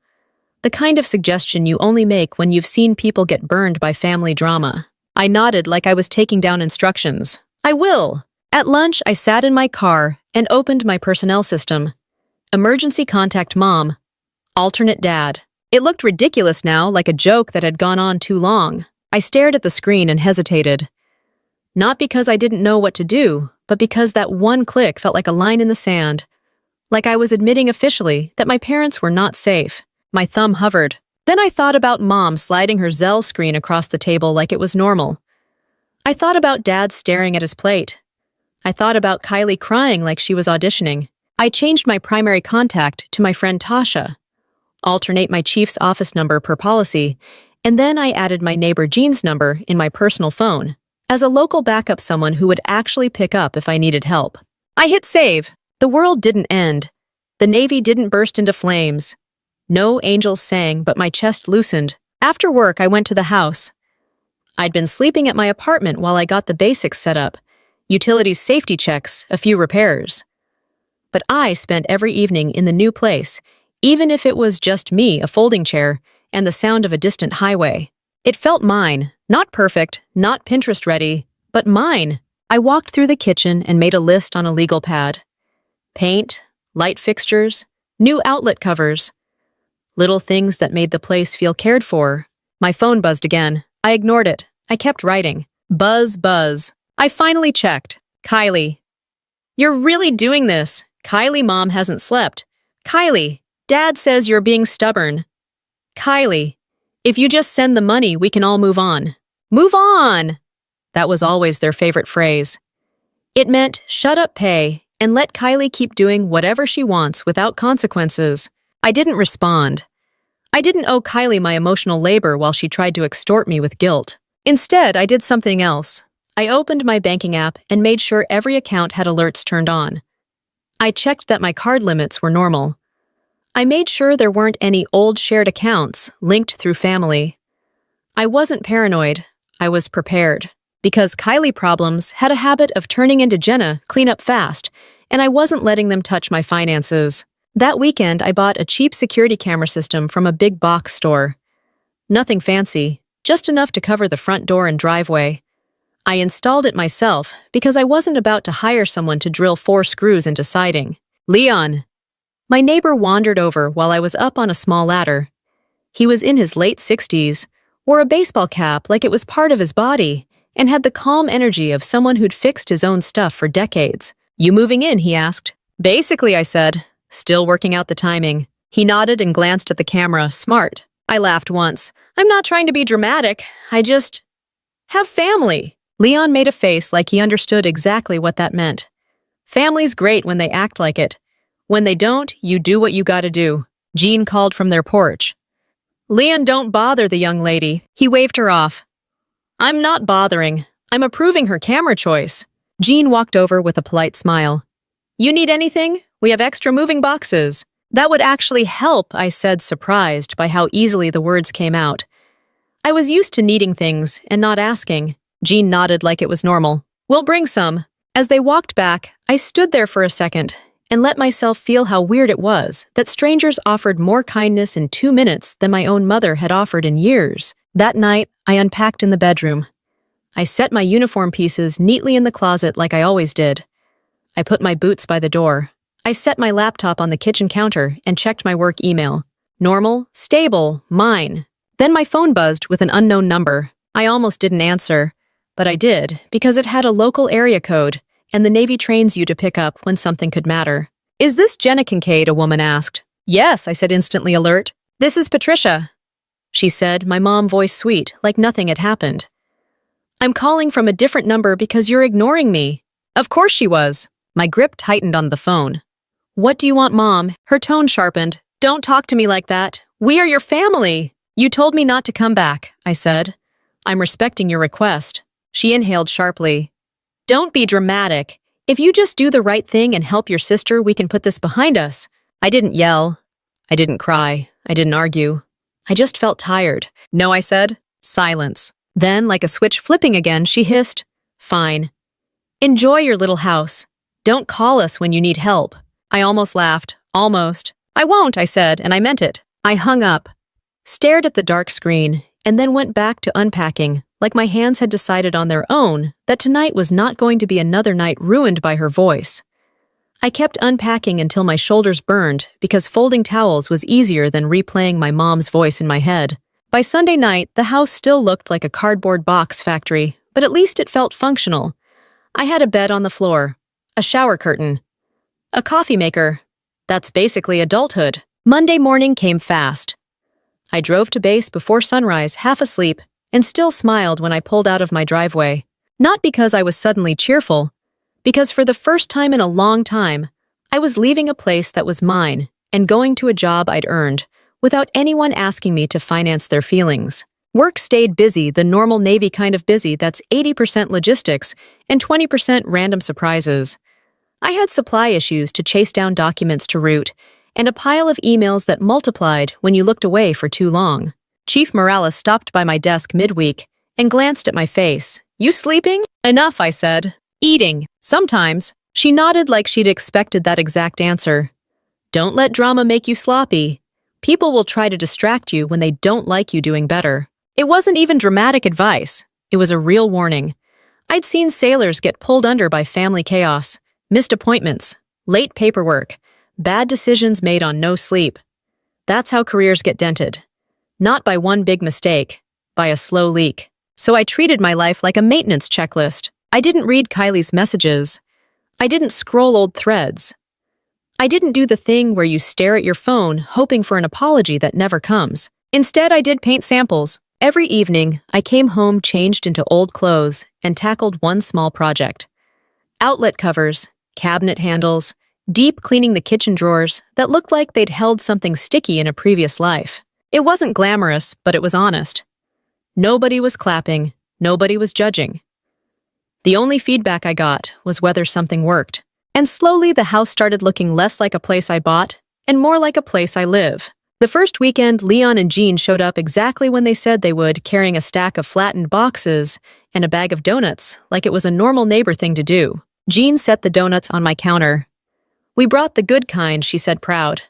Speaker 1: The kind of suggestion you only make when you've seen people get burned by family drama. I nodded like I was taking down instructions. I will. At lunch, I sat in my car and opened my personnel system. Emergency contact Mom. Alternate dad. It looked ridiculous now, like a joke that had gone on too long. I stared at the screen and hesitated. Not because I didn't know what to do, but because that one click felt like a line in the sand. Like I was admitting officially that my parents were not safe. My thumb hovered. Then I thought about Mom sliding her Zelle screen across the table like it was normal. I thought about Dad staring at his plate. I thought about Kylie crying like she was auditioning. I changed my primary contact to my friend Tasha. Alternate my chief's office number per policy, and then I added my neighbor Jean's number in my personal phone, as a local backup, someone who would actually pick up if I needed help. I hit save. The world didn't end. The Navy didn't burst into flames. No angels sang, but my chest loosened. After work, I went to the house. I'd been sleeping at my apartment while I got the basics set up, utilities safety checks, a few repairs. But I spent every evening in the new place, even if it was just me, a folding chair, and the sound of a distant highway. It felt mine, not perfect, not Pinterest-ready, but mine. I walked through the kitchen and made a list on a legal pad. Paint, light fixtures, new outlet covers. Little things that made the place feel cared for. My phone buzzed again. I ignored it. I kept writing. Buzz, buzz. I finally checked. Kylie. You're really doing this. Kylie, Mom hasn't slept. Kylie, Dad says you're being stubborn. Kylie, if you just send the money, we can all move on. Move on! That was always their favorite phrase. It meant shut up, pay, and let Kylie keep doing whatever she wants without consequences. I didn't respond. I didn't owe Kylie my emotional labor while she tried to extort me with guilt. Instead, I did something else. I opened my banking app and made sure every account had alerts turned on. I checked that my card limits were normal. I made sure there weren't any old shared accounts linked through family. I wasn't paranoid. I was prepared. Because Kylie problems had a habit of turning into Jenna clean up fast, and I wasn't letting them touch my finances. That weekend, I bought a cheap security camera system from a big box store. Nothing fancy, just enough to cover the front door and driveway. I installed it myself because I wasn't about to hire someone to drill 4 screws into siding. Leon. My neighbor wandered over while I was up on a small ladder. He was in his late 60s, wore a baseball cap like it was part of his body, and had the calm energy of someone who'd fixed his own stuff for decades. You moving in? He asked. Basically, I said, still working out the timing. He nodded and glanced at the camera, smart. I laughed once. I'm not trying to be dramatic. I just have family. Leon made a face like he understood exactly what that meant. Family's great when they act like it. When they don't, you do what you gotta do. Jean called from their porch. Leon, don't bother the young lady. He waved her off. I'm not bothering. I'm approving her camera choice. Jean walked over with a polite smile. You need anything? We have extra moving boxes. That would actually help, I said, surprised by how easily the words came out. I was used to needing things and not asking. Jean nodded like it was normal. We'll bring some. As they walked back, I stood there for a second and let myself feel how weird it was that strangers offered more kindness in 2 minutes than my own mother had offered in years. That night, I unpacked in the bedroom. I set my uniform pieces neatly in the closet like I always did. I put my boots by the door. I set my laptop on the kitchen counter and checked my work email. Normal, stable, mine. Then my phone buzzed with an unknown number. I almost didn't answer, but I did because it had a local area code, and the Navy trains you to pick up when something could matter. Is this Jenna Kincaid? A woman asked. Yes, I said, instantly alert. This is Patricia, she said, my mom voice sweet, like nothing had happened. I'm calling from a different number because you're ignoring me. Of course she was. My grip tightened on the phone. What do you want, Mom? Her tone sharpened. Don't talk to me like that. We are your family. You told me not to come back, I said. I'm respecting your request. She inhaled sharply. Don't be dramatic. If you just do the right thing and help your sister, we can put this behind us. I didn't yell. I didn't cry. I didn't argue. I just felt tired. No, I said. Silence. Then, like a switch flipping again, she hissed. Fine. Enjoy your little house. Don't call us when you need help. I almost laughed. Almost. I won't, I said, and I meant it. I hung up, stared at the dark screen, and then went back to unpacking, like my hands had decided on their own that tonight was not going to be another night ruined by her voice. I kept unpacking until my shoulders burned because folding towels was easier than replaying my mom's voice in my head. By Sunday night, the house still looked like a cardboard box factory, but at least it felt functional. I had a bed on the floor, a shower curtain, a coffee maker. That's basically adulthood. Monday morning came fast. I drove to base before sunrise, half asleep, and still smiled when I pulled out of my driveway. Not because I was suddenly cheerful, because for the first time in a long time, I was leaving a place that was mine and going to a job I'd earned, without anyone asking me to finance their feelings. Work stayed busy, the normal Navy kind of busy that's 80% logistics and 20% random surprises. I had supply issues to chase down documents to route, and a pile of emails that multiplied when you looked away for too long. Chief Morales stopped by my desk midweek and glanced at my face. "You sleeping?" "Enough," I said. "Eating. Sometimes." She nodded like she'd expected that exact answer. "Don't let drama make you sloppy. People will try to distract you when they don't like you doing better." It wasn't even dramatic advice. It was a real warning. I'd seen sailors get pulled under by family chaos, missed appointments, late paperwork, bad decisions made on no sleep. That's how careers get dented. Not by one big mistake, by a slow leak. So I treated my life like a maintenance checklist. I didn't read Kylie's messages. I didn't scroll old threads. I didn't do the thing where you stare at your phone hoping for an apology that never comes. Instead, I did paint samples. Every evening, I came home changed into old clothes and tackled one small project. Outlet covers, cabinet handles, deep cleaning the kitchen drawers that looked like they'd held something sticky in a previous life. It wasn't glamorous, but it was honest. Nobody was clapping, nobody was judging. The only feedback I got was whether something worked. And slowly the house started looking less like a place I bought and more like a place I live. The first weekend, Leon and Jean showed up exactly when they said they would, carrying a stack of flattened boxes and a bag of donuts, like it was a normal neighbor thing to do. Jean set the donuts on my counter. "We brought the good kind," she said, proud.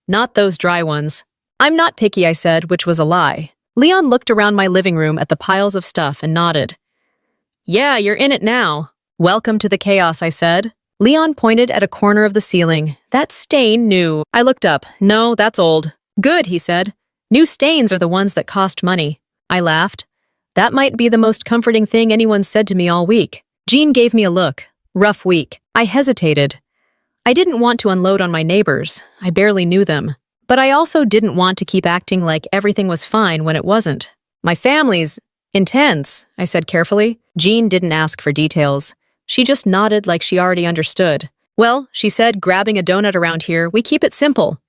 Speaker 1: "Not those dry ones." "I'm not picky," I said, which was a lie. Leon looked around my living room at the piles of stuff and nodded. "Yeah, you're in it now." "Welcome to the chaos," I said. Leon pointed at a corner of the ceiling. "That stain new." I looked up. "No, that's old." "Good," he said. "New stains are the ones that cost money." I laughed. That might be the most comforting thing anyone said to me all week. Jean gave me a look. Rough week. I hesitated. I didn't want to unload on my neighbors. I barely knew them. But I also didn't want to keep acting like everything was fine when it wasn't. "My family's intense," I said carefully. Jean didn't ask for details. She just nodded like she already understood. "Well," she said, grabbing a donut around here, "we keep it simple.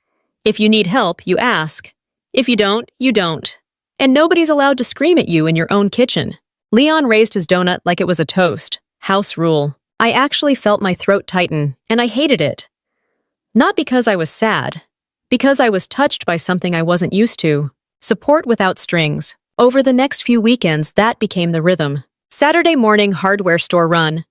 Speaker 1: If you need help, you ask. If you don't, you don't. And nobody's allowed to scream at you in your own kitchen." Leon raised his donut like it was a toast. House rule. I actually felt my throat tighten, and I hated it. Not because I was sad, because I was touched by something I wasn't used to. Support without strings. Over the next few weekends, that became the rhythm. Saturday morning hardware store run.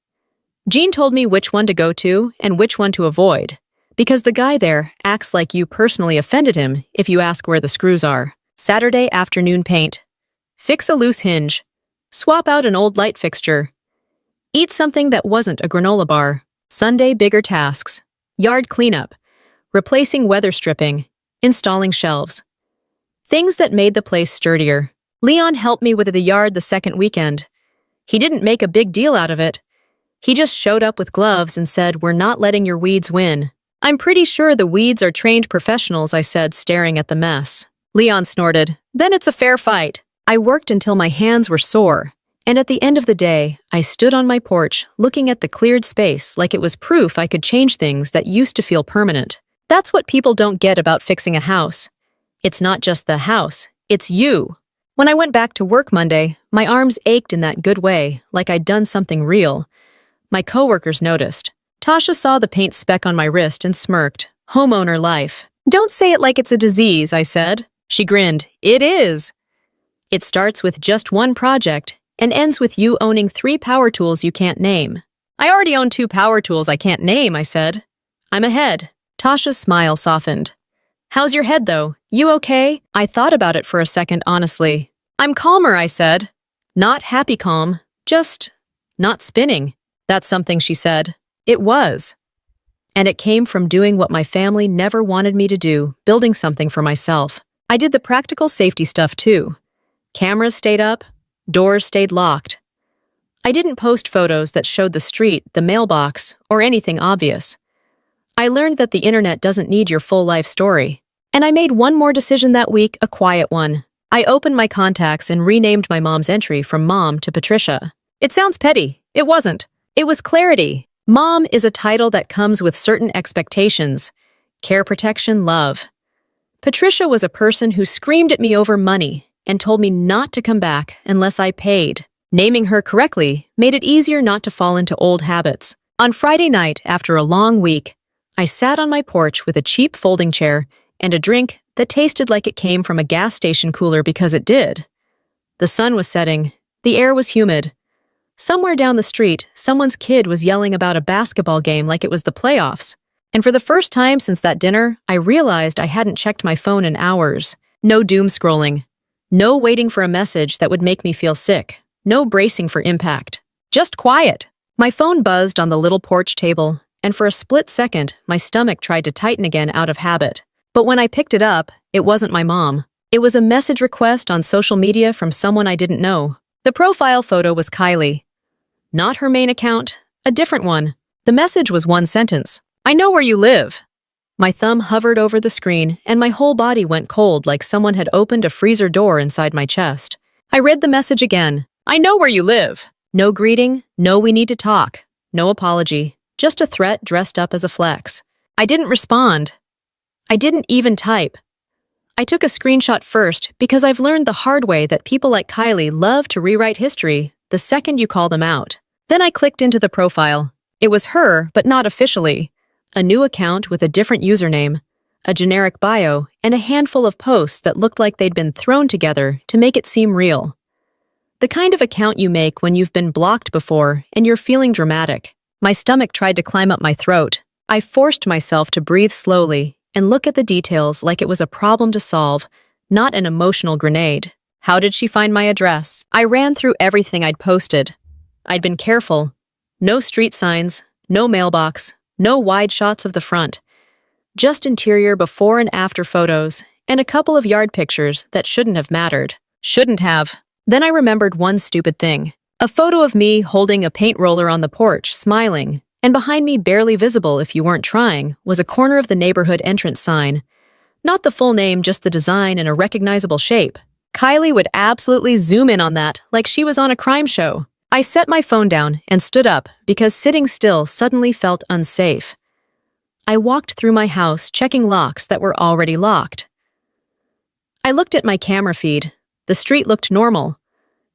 Speaker 1: Jean told me which one to go to and which one to avoid, because the guy there acts like you personally offended him if you ask where the screws are. Saturday afternoon paint. Fix a loose hinge. Swap out an old light fixture. Eat something that wasn't a granola bar. Sunday bigger tasks. Yard cleanup. Replacing weather stripping. Installing shelves. Things that made the place sturdier. Leon helped me with the yard the second weekend. He didn't make a big deal out of it. He just showed up with gloves and said, "We're not letting your weeds win." "I'm pretty sure the weeds are trained professionals," I said, staring at the mess. Leon snorted. "Then it's a fair fight." I worked until my hands were sore, and at the end of the day, I stood on my porch looking at the cleared space like it was proof I could change things that used to feel permanent. That's what people don't get about fixing a house. It's not just the house, it's you. When I went back to work Monday, my arms ached in that good way, like I'd done something real. My coworkers noticed. Tasha saw the paint speck on my wrist and smirked. "Homeowner life." "Don't say it like it's a disease," I said. She grinned. "It is." It starts with just one project and ends with you owning 3 power tools you can't name. "I already own 2 power tools I can't name," I said. "I'm ahead." Tasha's smile softened. "How's your head, though? You okay?" I thought about it for a second, honestly. "I'm calmer," I said. Not happy calm, just not spinning. "That's something," she said. It was. And it came from doing what my family never wanted me to do, building something for myself. I did the practical safety stuff too. Cameras stayed up, doors stayed locked. I didn't post photos that showed the street, the mailbox, or anything obvious. I learned that the internet doesn't need your full life story. And I made one more decision that week, a quiet one. I opened my contacts and renamed my mom's entry from Mom to Patricia. It sounds petty. It wasn't. It was clarity. Mom is a title that comes with certain expectations. Care, protection, love. Patricia was a person who screamed at me over money and told me not to come back unless I paid. Naming her correctly made it easier not to fall into old habits. On Friday night, after a long week, I sat on my porch with a cheap folding chair and a drink that tasted like it came from a gas station cooler because it did. The sun was setting. The air was humid. Somewhere down the street, someone's kid was yelling about a basketball game like it was the playoffs. And for the first time since that dinner, I realized I hadn't checked my phone in hours. No doom scrolling. No waiting for a message that would make me feel sick. No bracing for impact. Just quiet. My phone buzzed on the little porch table, and for a split second, my stomach tried to tighten again out of habit. But when I picked it up, it wasn't my mom. It was a message request on social media from someone I didn't know. The profile photo was Kylie. Not her main account, a different one. The message was one sentence. I know where you live. My thumb hovered over the screen, and my whole body went cold like someone had opened a freezer door inside my chest. I read the message again. I know where you live. No greeting, no we need to talk, no apology, just a threat dressed up as a flex. I didn't respond. I didn't even type. I took a screenshot first because I've learned the hard way that people like Kylie love to rewrite history the second you call them out. Then I clicked into the profile. It was her, but not officially. A new account with a different username, a generic bio, and a handful of posts that looked like they'd been thrown together to make it seem real. The kind of account you make when you've been blocked before and you're feeling dramatic. My stomach tried to climb up my throat. I forced myself to breathe slowly and look at the details like it was a problem to solve, not an emotional grenade. How did she find my address? I ran through everything I'd posted. I'd been careful. No street signs, no mailbox, no wide shots of the front. Just interior before and after photos, and a couple of yard pictures that shouldn't have mattered. Shouldn't have. Then I remembered one stupid thing. A photo of me holding a paint roller on the porch, smiling, and behind me, barely visible if you weren't trying, was a corner of the neighborhood entrance sign. Not the full name, just the design and a recognizable shape. Kylie would absolutely zoom in on that like she was on a crime show. I set my phone down and stood up because sitting still suddenly felt unsafe. I walked through my house, checking locks that were already locked. I looked at my camera feed. The street looked normal.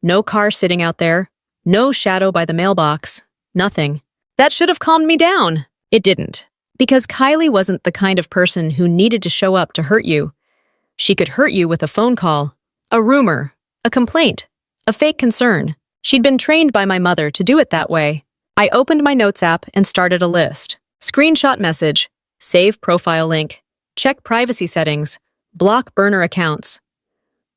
Speaker 1: No car sitting out there. No shadow by the mailbox. Nothing. That should have calmed me down. It didn't. Because Kylie wasn't the kind of person who needed to show up to hurt you. She could hurt you with a phone call, a rumor, a complaint, a fake concern. She'd been trained by my mother to do it that way. I opened my notes app and started a list. Screenshot message, save profile link, check privacy settings, block burner accounts.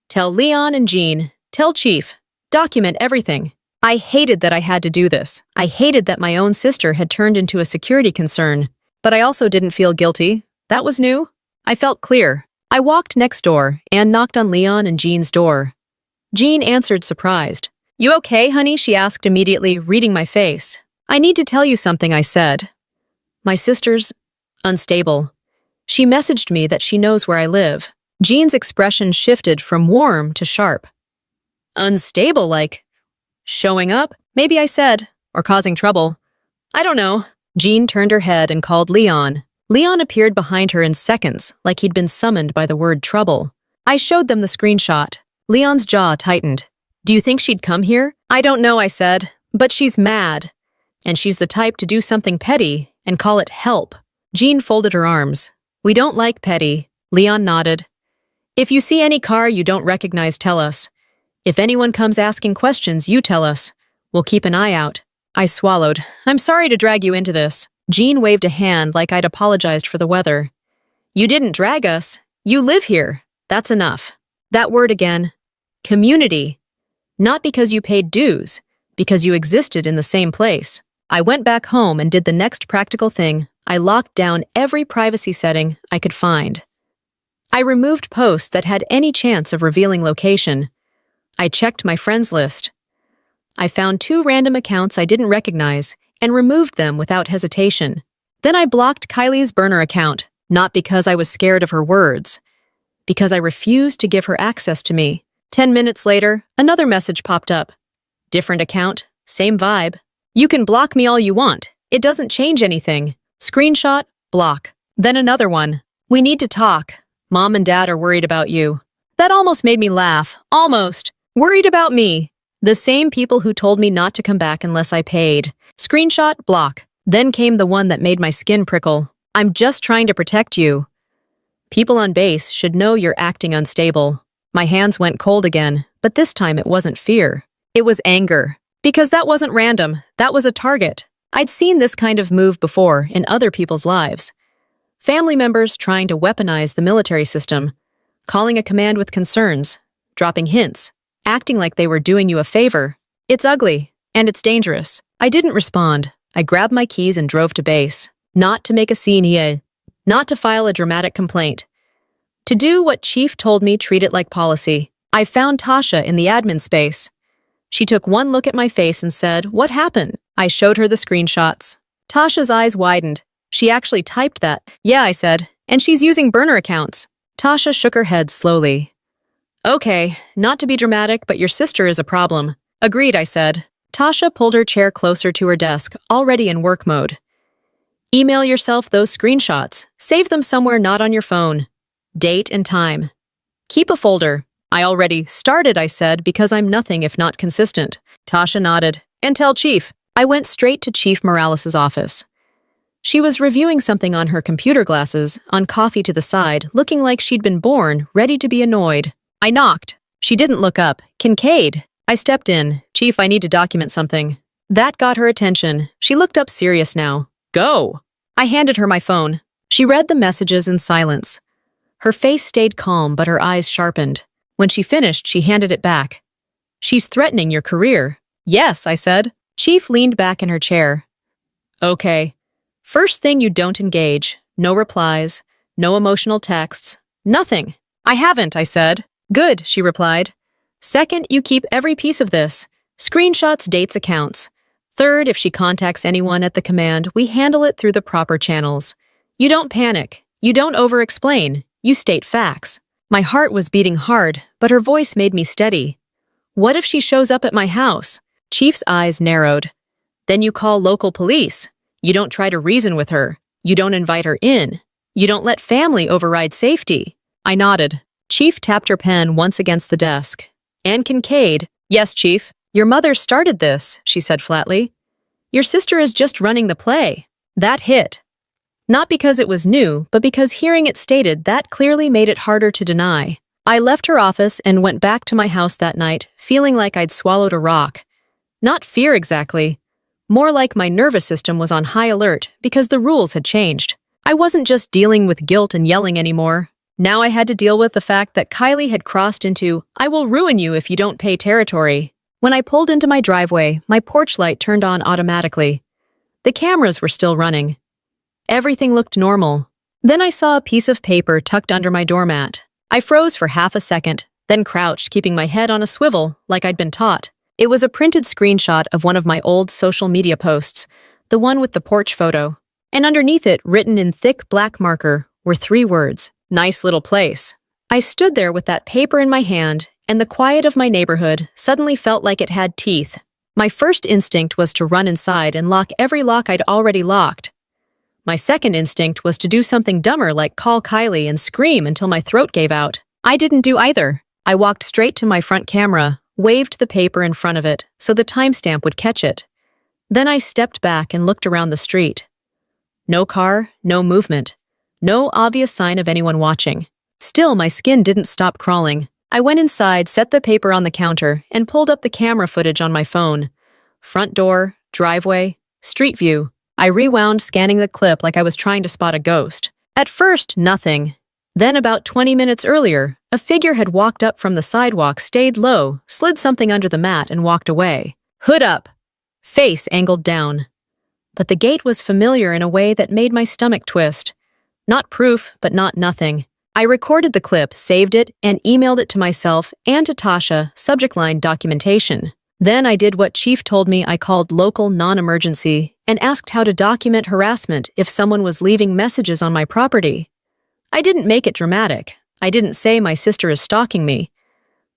Speaker 1: Tell Leon and Jean, tell Chief, document everything. I hated that I had to do this. I hated that my own sister had turned into a security concern. But I also didn't feel guilty. That was new. I felt clear. I walked next door and knocked on Leon and Jean's door. Jean answered surprised. You okay, honey? She asked immediately, reading my face. I need to tell you something, I said. My sister's unstable. She messaged me that she knows where I live. Jean's expression shifted from warm to sharp. Unstable, like showing up? Maybe I said, or causing trouble. I don't know. Jean turned her head and called Leon. Leon appeared behind her in seconds, like he'd been summoned by the word trouble. I showed them the screenshot. Leon's jaw tightened. Do you think she'd come here? I don't know, I said, but she's mad. And she's the type to do something petty and call it help. Jean folded her arms. We don't like petty. Leon nodded. If you see any car you don't recognize, tell us. If anyone comes asking questions, you tell us. We'll keep an eye out. I swallowed. I'm sorry to drag you into this. Jean waved a hand like I'd apologized for the weather. You didn't drag us. You live here. That's enough. That word again. Community. Not because you paid dues, because you existed in the same place. I went back home and did the next practical thing. I locked down every privacy setting I could find. I removed posts that had any chance of revealing location. I checked my friends list. I found 2 random accounts I didn't recognize and removed them without hesitation. Then I blocked Kylie's burner account, not because I was scared of her words, because I refused to give her access to me. 10 minutes later, another message popped up. Different account, same vibe. You can block me all you want. It doesn't change anything. Screenshot, block. Then another one. We need to talk. Mom and Dad are worried about you. That almost made me laugh. Almost. Worried about me. The same people who told me not to come back unless I paid. Screenshot, block. Then came the one that made my skin prickle. I'm just trying to protect you. People on base should know you're acting unstable. My hands went cold again, but this time it wasn't fear. It was anger. Because that wasn't random. That was a target. I'd seen this kind of move before in other people's lives. Family members trying to weaponize the military system, calling a command with concerns, dropping hints, acting like they were doing you a favor. It's ugly, and it's dangerous. I didn't respond. I grabbed my keys and drove to base. Not to make a scene here, not to file a dramatic complaint. To do what Chief told me, treat it like policy. I found Tasha in the admin space. She took one look at my face and said, "What happened?" I showed her the screenshots. Tasha's eyes widened. She actually typed that. "Yeah," I said, "and she's using burner accounts." Tasha shook her head slowly. "Okay, not to be dramatic, but your sister is a problem." "Agreed," I said. Tasha pulled her chair closer to her desk, already in work mode. "Email yourself those screenshots. Save them somewhere not on your phone. Date and time. Keep a folder." "I already started," I said, "because I'm nothing if not consistent." Tasha nodded. "And tell Chief." I went straight to Chief Morales' office. She was reviewing something on her computer glasses, on coffee to the side, looking like she'd been born, ready to be annoyed. I knocked. She didn't look up. "Kincaid." I stepped in. "Chief, I need to document something." That got her attention. She looked up serious now. "Go." I handed her my phone. She read the messages in silence. Her face stayed calm, but her eyes sharpened. When she finished, she handed it back. "She's threatening your career." "Yes," I said. Chief leaned back in her chair. "Okay. First thing, you don't engage. No replies. No emotional texts. Nothing." "I haven't," I said. "Good," she replied. "Second, you keep every piece of this. Screenshots, dates, accounts. Third, if she contacts anyone at the command, we handle it through the proper channels. You don't panic. You don't over-explain. You state facts." My heart was beating hard, but her voice made me steady. "What if she shows up at my house?" Chief's eyes narrowed. "Then you call local police. You don't try to reason with her. You don't invite her in. You don't let family override safety." I nodded. Chief tapped her pen once against the desk. "And Kincaid." "Yes, Chief. Your mother started this," she said flatly. "Your sister is just running the play." That hit. Not because it was new, but because hearing it stated, that clearly made it harder to deny. I left her office and went back to my house that night, feeling like I'd swallowed a rock. Not fear exactly. More like my nervous system was on high alert because the rules had changed. I wasn't just dealing with guilt and yelling anymore. Now I had to deal with the fact that Kylie had crossed into, "I will ruin you if you don't pay" territory. When I pulled into my driveway, my porch light turned on automatically. The cameras were still running. Everything looked normal. Then I saw a piece of paper tucked under my doormat. I froze for half a second, then crouched, keeping my head on a swivel like I'd been taught. It was a printed screenshot of one of my old social media posts, the one with the porch photo. And underneath it, written in thick black marker, were 3 words, "Nice little place." I stood there with that paper in my hand, and the quiet of my neighborhood suddenly felt like it had teeth. My first instinct was to run inside and lock every lock I'd already locked. My second instinct was to do something dumber like call Kylie and scream until my throat gave out. I didn't do either. I walked straight to my front camera, waved the paper in front of it so the timestamp would catch it. Then I stepped back and looked around the street. No car, no movement. No obvious sign of anyone watching. Still, my skin didn't stop crawling. I went inside, set the paper on the counter, and pulled up the camera footage on my phone. Front door, driveway, street view. I rewound, scanning the clip like I was trying to spot a ghost. At first, nothing. Then about 20 minutes earlier, a figure had walked up from the sidewalk, stayed low, slid something under the mat, and walked away. Hood up. Face angled down. But the gait was familiar in a way that made my stomach twist. Not proof, but not nothing. I recorded the clip, saved it, and emailed it to myself and to Tasha, subject line documentation. Then I did what Chief told me. I called local non-emergency and asked how to document harassment if someone was leaving messages on my property. I didn't make it dramatic. I didn't say my sister is stalking me.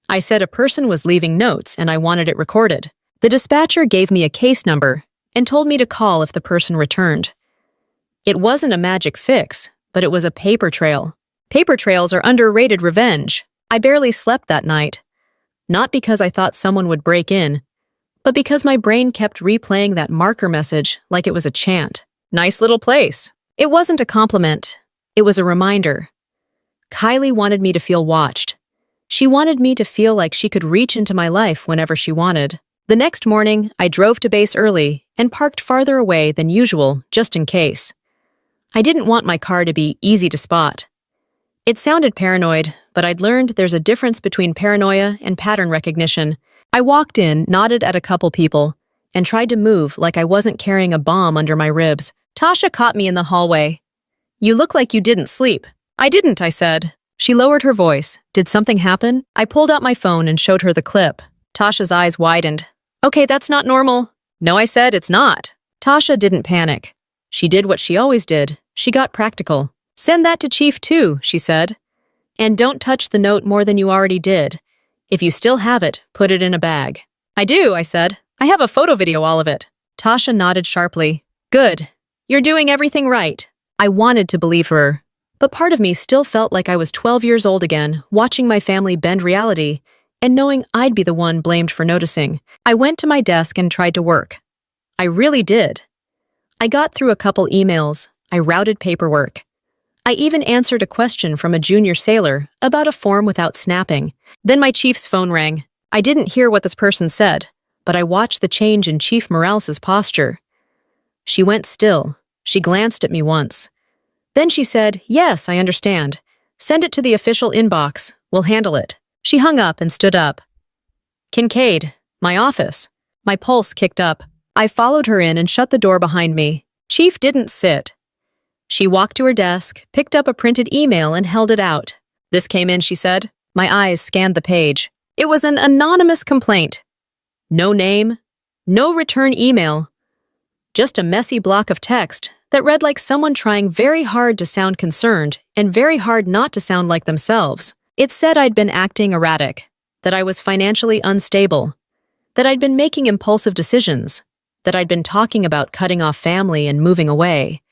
Speaker 1: I said a person was leaving notes and I wanted it recorded. The dispatcher gave me a case number and told me to call if the person returned. It wasn't a magic fix, but it was a paper trail. Paper trails are underrated revenge. I barely slept that night. Not because I thought someone would break in, but because my brain kept replaying that marker message like it was a chant. Nice little place. It wasn't a compliment. It was a reminder. Kylie wanted me to feel watched. She wanted me to feel like she could reach into my life whenever she wanted. The next morning, I drove to base early and parked farther away than usual just in case. I didn't want my car to be easy to spot. It sounded paranoid, but I'd learned there's a difference between paranoia and pattern recognition. I walked in, nodded at a couple people, and tried to move like I wasn't carrying a bomb under my ribs. Tasha caught me in the hallway. "You look like you didn't sleep." "I didn't," I said. She lowered her voice. "Did something happen?" I pulled out my phone and showed her the clip. Tasha's eyes widened. "Okay, that's not normal." "No," I said, "it's not." Tasha didn't panic. She did what she always did. She got practical. "Send that to Chief too," she said. "And don't touch the note more than you already did. If you still have it, put it in a bag." "I do," I said. "I have a photo video, all of it." Tasha nodded sharply. "Good. You're doing everything right." I wanted to believe her, but part of me still felt like I was 12 years old again, watching my family bend reality and knowing I'd be the one blamed for noticing. I went to my desk and tried to work. I really did. I got through a couple emails. I routed paperwork. I even answered a question from a junior sailor about a form without snapping. Then my chief's phone rang. I didn't hear what this person said, but I watched the change in Chief Morales's posture. She went still. She glanced at me once. Then she said, "Yes, I understand. Send it to the official inbox. We'll handle it." She hung up and stood up. "Kincaid, my office." My pulse kicked up. I followed her in and shut the door behind me. Chief didn't sit. She walked to her desk, picked up a printed email and held it out. "This came in," she said. My eyes scanned the page. It was an anonymous complaint. No name, no return email. Just a messy block of text that read like someone trying very hard to sound concerned and very hard not to sound like themselves. It said I'd been acting erratic, that I was financially unstable, that I'd been making impulsive decisions, that I'd been talking about cutting off family and moving away,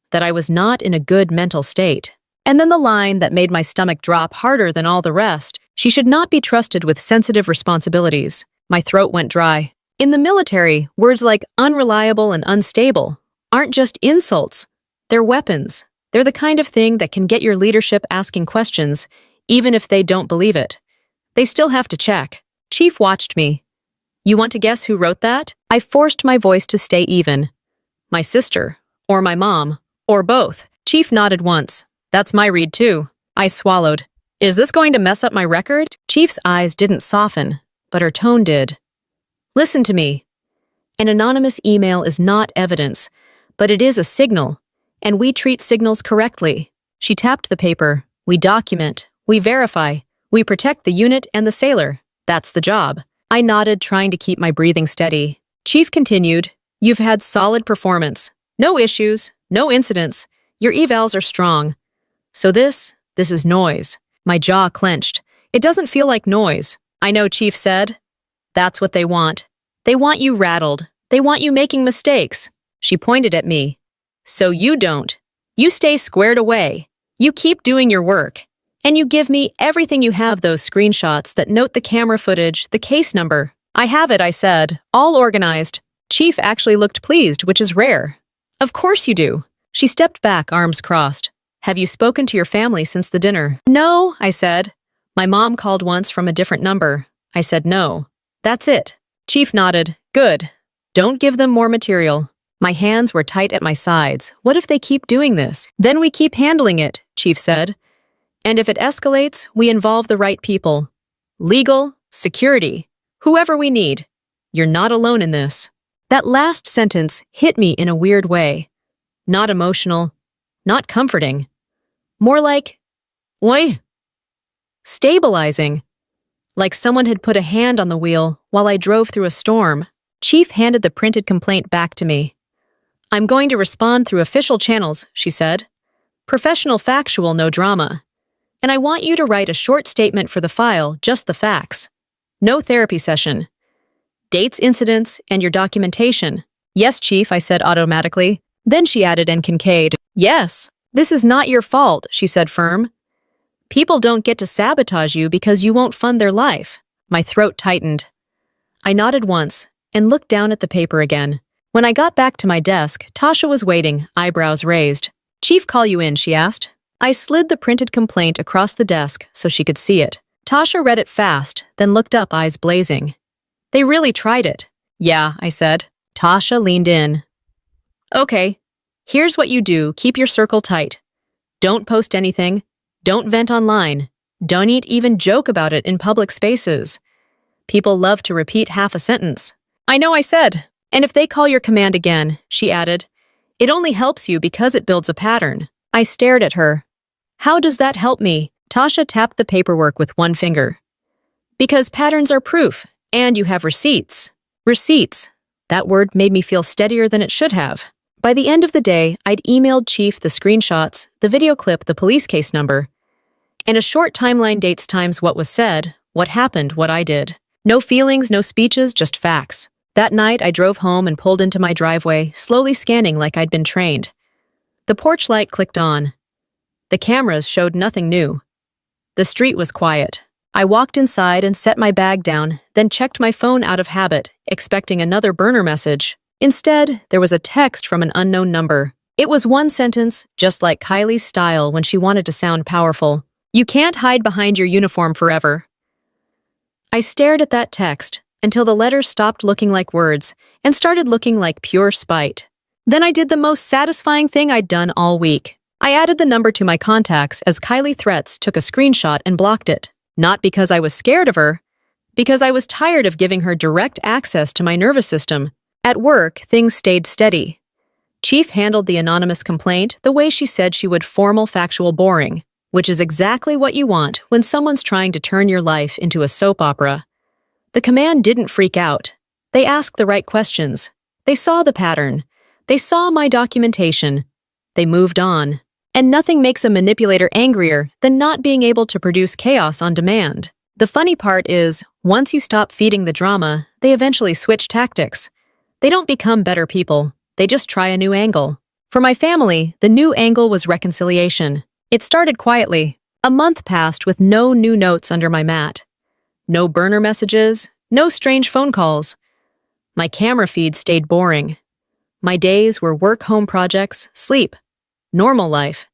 Speaker 1: that I was not in a good mental state. And then the line that made my stomach drop harder than all the rest: she should not be trusted with sensitive responsibilities. My throat went dry. In the military, words like unreliable and unstable aren't just insults. They're weapons. They're the kind of thing that can get your leadership asking questions, even if they don't believe it. They still have to check. Chief watched me. "You want to guess who wrote that?" I forced my voice to stay even. "My sister, or my mom, or both." Chief nodded once. "That's my read too." I swallowed. "Is this going to mess up my record?" Chief's eyes didn't soften, but her tone did. "Listen to me. An anonymous email is not evidence, but it is a signal, and we treat signals correctly." She tapped the paper. "We document, we verify, we protect the unit and the sailor. That's the job." I nodded, trying to keep my breathing steady. Chief continued, "You've had solid performance. No issues, no incidents. Your evals are strong. So this is noise." My jaw clenched. "It doesn't feel like noise." "I know," Chief said. "That's what they want. They want you rattled. They want you making mistakes." She pointed at me. "So you don't. You stay squared away. You keep doing your work. And you give me everything you have, those screenshots that note the camera footage, the case number." "I have it," I said, "all organized." Chief actually looked pleased, which is rare. "Of course you do." She stepped back, arms crossed. "Have you spoken to your family since the dinner?" "No," I said. "My mom called once from a different number." I said no. "That's it." Chief nodded. "Good. Don't give them more material." My hands were tight at my sides. What if they keep doing this? "Then we keep handling it," Chief said. "And if it escalates, we involve the right people. Legal, security, whoever we need. You're not alone in this." That last sentence hit me in a weird way. Not emotional, not comforting. More like, oi, stabilizing. Like someone had put a hand on the wheel while I drove through a storm. Chief handed the printed complaint back to me. "I'm going to respond through official channels," she said. "Professional, factual, no drama. And I want you to write a short statement for the file, just the facts. No therapy session. Dates, incidents, and your documentation." "Yes, Chief," I said automatically. Then she added in Kincaid, "Yes, this is not your fault," she said firm. "People don't get to sabotage you because you won't fund their life." My throat tightened. I nodded once and looked down at the paper again. When I got back to my desk, Tasha was waiting, eyebrows raised. "Chief call you in?" she asked. I slid the printed complaint across the desk so she could see it. Tasha read it fast, then looked up, eyes blazing. "They really tried it." "Yeah," I said. Tasha leaned in. "Okay, here's what you do. Keep your circle tight. Don't post anything. Don't vent online. Don't even joke about it in public spaces. People love to repeat half a sentence." "I know," I said. "And if they call your command again," she added, "it only helps you because it builds a pattern." I stared at her. "How does that help me?" Tasha tapped the paperwork with one finger. "Because patterns are proof, and you have receipts." Receipts. That word made me feel steadier than it should have. By the end of the day, I'd emailed Chief the screenshots, the video clip, the police case number, and a short timeline, dates, times, what was said, what happened, what I did. No feelings, no speeches, just facts. That night, I drove home and pulled into my driveway, slowly scanning like I'd been trained. The porch light clicked on. The cameras showed nothing new. The street was quiet. I walked inside and set my bag down, then checked my phone out of habit, expecting another burner message. Instead, there was a text from an unknown number. It was one sentence, just like Kylie's style when she wanted to sound powerful. "You can't hide behind your uniform forever." I stared at that text until the letters stopped looking like words and started looking like pure spite. Then I did the most satisfying thing I'd done all week. I added the number to my contacts as Kylie Threats took a screenshot and blocked it. Not because I was scared of her, because I was tired of giving her direct access to my nervous system. At work, things stayed steady. Chief handled the anonymous complaint the way she said she would: formal, factual, boring, which is exactly what you want when someone's trying to turn your life into a soap opera. The command didn't freak out. They asked the right questions. They saw the pattern. They saw my documentation. They moved on. And nothing makes a manipulator angrier than not being able to produce chaos on demand. The funny part is, once you stop feeding the drama, they eventually switch tactics. They don't become better people. They just try a new angle. For my family, the new angle was reconciliation. It started quietly. A month passed with no new notes under my mat. No burner messages, no strange phone calls. My camera feed stayed boring. My days were work, home projects, sleep. Normal life.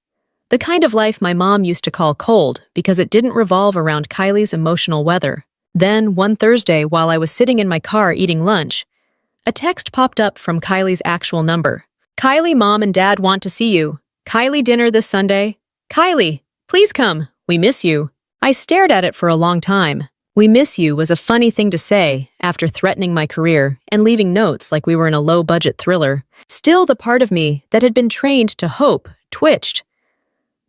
Speaker 1: The kind of life my mom used to call cold because it didn't revolve around Kylie's emotional weather. Then, one Thursday, while I was sitting in my car eating lunch, a text popped up from Kylie's actual number. "Kylie, Mom and Dad want to see you. Kylie, dinner this Sunday. Kylie, please come. We miss you." I stared at it for a long time. "We miss you" was a funny thing to say after threatening my career and leaving notes like we were in a low-budget thriller. Still, the part of me that had been trained to hope twitched.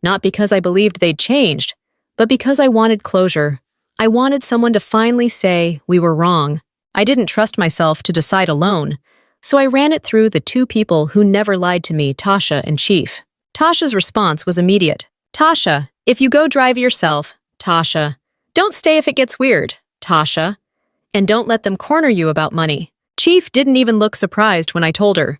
Speaker 1: Not because I believed they'd changed, but because I wanted closure. I wanted someone to finally say we were wrong. I didn't trust myself to decide alone, so I ran it through the two people who never lied to me, Tasha and Chief. Tasha's response was immediate. "Tasha, if you go drive yourself. Tasha. Don't stay if it gets weird. Tasha. And don't let them corner you about money." Chief didn't even look surprised when I told her.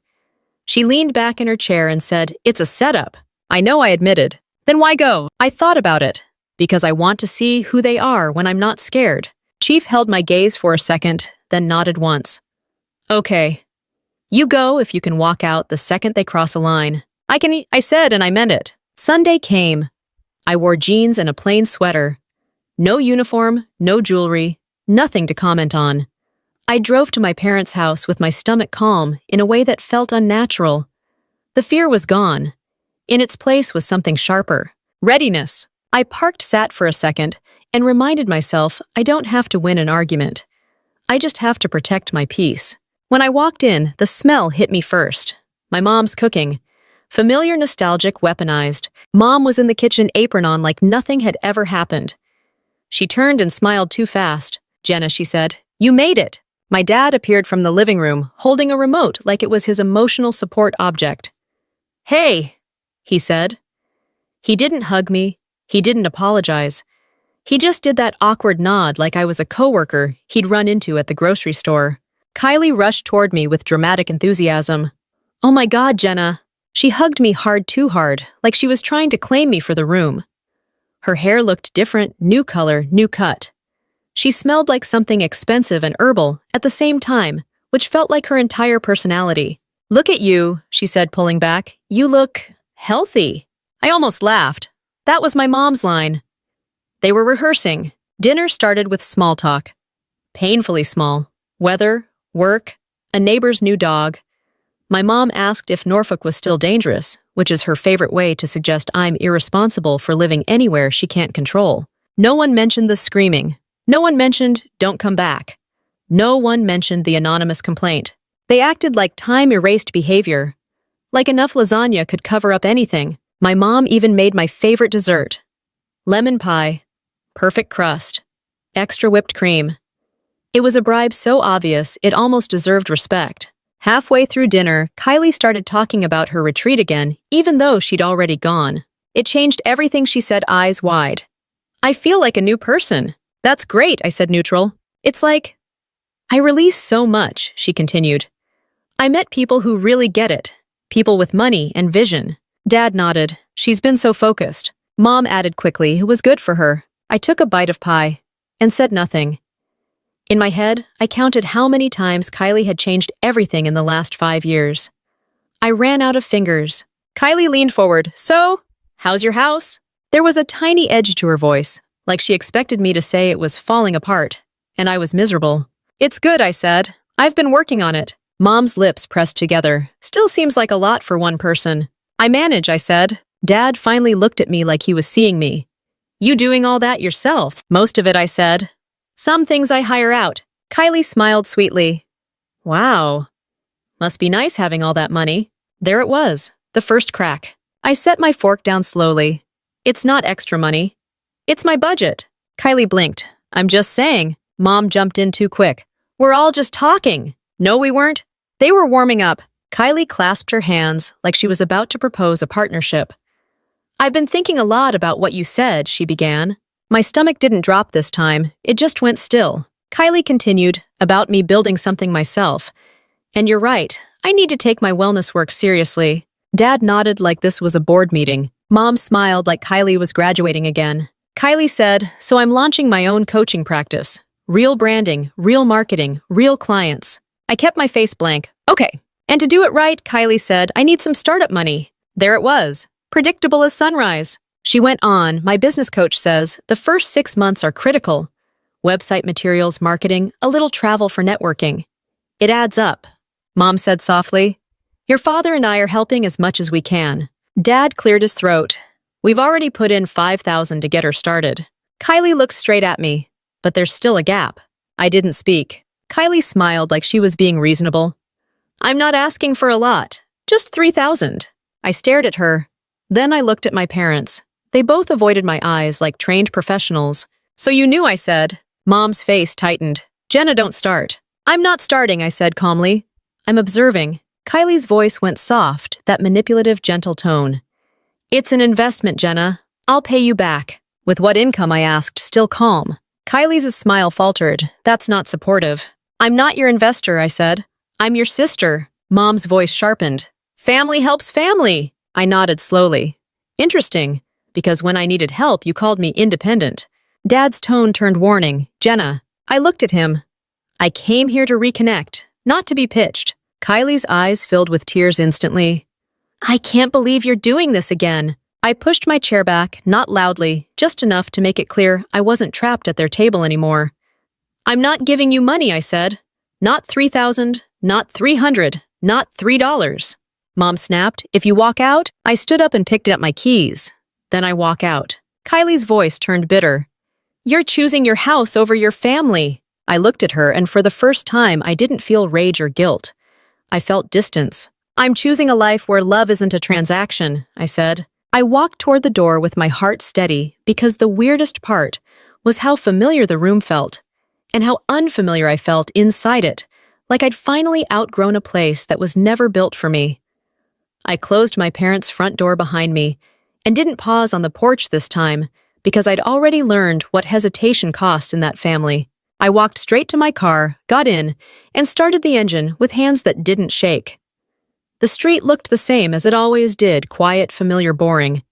Speaker 1: She leaned back in her chair and said, "It's a setup." I know, I admitted. "Then why go?" I thought about it. Because I want to see who they are when I'm not scared. Chief held my gaze for a second, then nodded once. "Okay. You go if you can walk out the second they cross a line." I said, and I meant it. Sunday came. I wore jeans and a plain sweater. No uniform, no jewelry, nothing to comment on. I drove to my parents' house with my stomach calm in a way that felt unnatural. The fear was gone. In its place was something sharper. Readiness. I sat for a second, and reminded myself I don't have to win an argument. I just have to protect my peace. When I walked in, the smell hit me first. My mom's cooking. Familiar, nostalgic, weaponized. Mom was in the kitchen, apron on like nothing had ever happened. She turned and smiled too fast. "Jenna," she said, You made it! My dad appeared from the living room, holding a remote like it was his emotional support object. Hey, he said. He didn't hug me. He didn't apologize. He just did that awkward nod like I was a coworker he'd run into at the grocery store. Kylie rushed toward me with dramatic enthusiasm. Oh my God, Jenna. She hugged me hard, too hard, like she was trying to claim me for the room. Her hair looked different, new color, new cut. She smelled like something expensive and herbal at the same time, which felt like her entire personality. Look at you, she said, pulling back. You look healthy. I almost laughed. That was my mom's line. They were rehearsing. Dinner started with small talk. Painfully small. Weather, work, a neighbor's new dog. My mom asked if Norfolk was still dangerous, which is her favorite way to suggest I'm irresponsible for living anywhere she can't control. No one mentioned the screaming. No one mentioned, don't come back. No one mentioned the anonymous complaint. They acted like time-erased behavior. Like enough lasagna could cover up anything. My mom even made my favorite dessert. Lemon pie. Perfect crust. Extra whipped cream. It was a bribe so obvious it almost deserved respect. Halfway through dinner, Kylie started talking about her retreat again, even though she'd already gone. It changed everything, she said, eyes wide. I feel like a new person. That's great, I said, neutral. It's like, I released so much, she continued. I met people who really get it. People with money and vision. Dad nodded. She's been so focused. Mom added quickly, it was good for her. I took a bite of pie and said nothing. In my head, I counted how many times Kylie had changed everything in the last 5 years. I ran out of fingers. Kylie leaned forward. So, how's your house? There was a tiny edge to her voice, like she expected me to say it was falling apart, and I was miserable. It's good, I said. I've been working on it. Mom's lips pressed together. Still seems like a lot for one person. I manage, I said. Dad finally looked at me like he was seeing me. You doing all that yourself? Most of it, I said. Some things I hire out. Kylie smiled sweetly. Wow. Must be nice having all that money. There it was, the first crack. I set my fork down slowly. It's not extra money. It's my budget. Kylie blinked. I'm just saying. Mom jumped in too quick. We're all just talking. No, we weren't. They were warming up. Kylie clasped her hands like she was about to propose a partnership. I've been thinking a lot about what you said, she began. My stomach didn't drop this time. It just went still. Kylie continued, about me building something myself. And you're right. I need to take my wellness work seriously. Dad nodded like this was a board meeting. Mom smiled like Kylie was graduating again. Kylie said, so I'm launching my own coaching practice. Real branding, real marketing, real clients. I kept my face blank. Okay. And to do it right, Kylie said, I need some startup money. There it was. Predictable as sunrise. She went on, my business coach says, the first 6 months are critical. Website materials, marketing, a little travel for networking. It adds up. Mom said softly, your father and I are helping as much as we can. Dad cleared his throat. We've already put in $5,000 to get her started. Kylie looked straight at me, but there's still a gap. I didn't speak. Kylie smiled like she was being reasonable. I'm not asking for a lot, just $3,000. I stared at her. Then I looked at my parents. They both avoided my eyes like trained professionals. So you knew, I said. Mom's face tightened. Jenna, don't start. I'm not starting, I said calmly. I'm observing. Kylie's voice went soft, that manipulative, gentle tone. It's an investment, Jenna. I'll pay you back. With what income, I asked, still calm. Kylie's smile faltered. That's not supportive. I'm not your investor, I said. I'm your sister. Mom's voice sharpened. Family helps family. I nodded slowly. Interesting. Because when I needed help, you called me independent. Dad's tone turned warning. Jenna. I looked at him. I came here to reconnect, not to be pitched. Kylie's eyes filled with tears instantly. I can't believe you're doing this again. I pushed my chair back, not loudly, just enough to make it clear I wasn't trapped at their table anymore. I'm not giving you money, I said. Not $3,000, not $300, not $3. Mom snapped. If you walk out, I stood up and picked up my keys. Then I walk out. Kylie's voice turned bitter. You're choosing your house over your family. I looked at her, and for the first time, I didn't feel rage or guilt. I felt distance. I'm choosing a life where love isn't a transaction, I said. I walked toward the door with my heart steady because the weirdest part was how familiar the room felt. and how unfamiliar I felt inside it, like I'd finally outgrown a place that was never built for me. I closed my parents' front door behind me and didn't pause on the porch this time because I'd already learned what hesitation costs in that family. I walked straight to my car, got in, and started the engine with hands that didn't shake. The street looked the same as it always did, quiet, familiar, boring.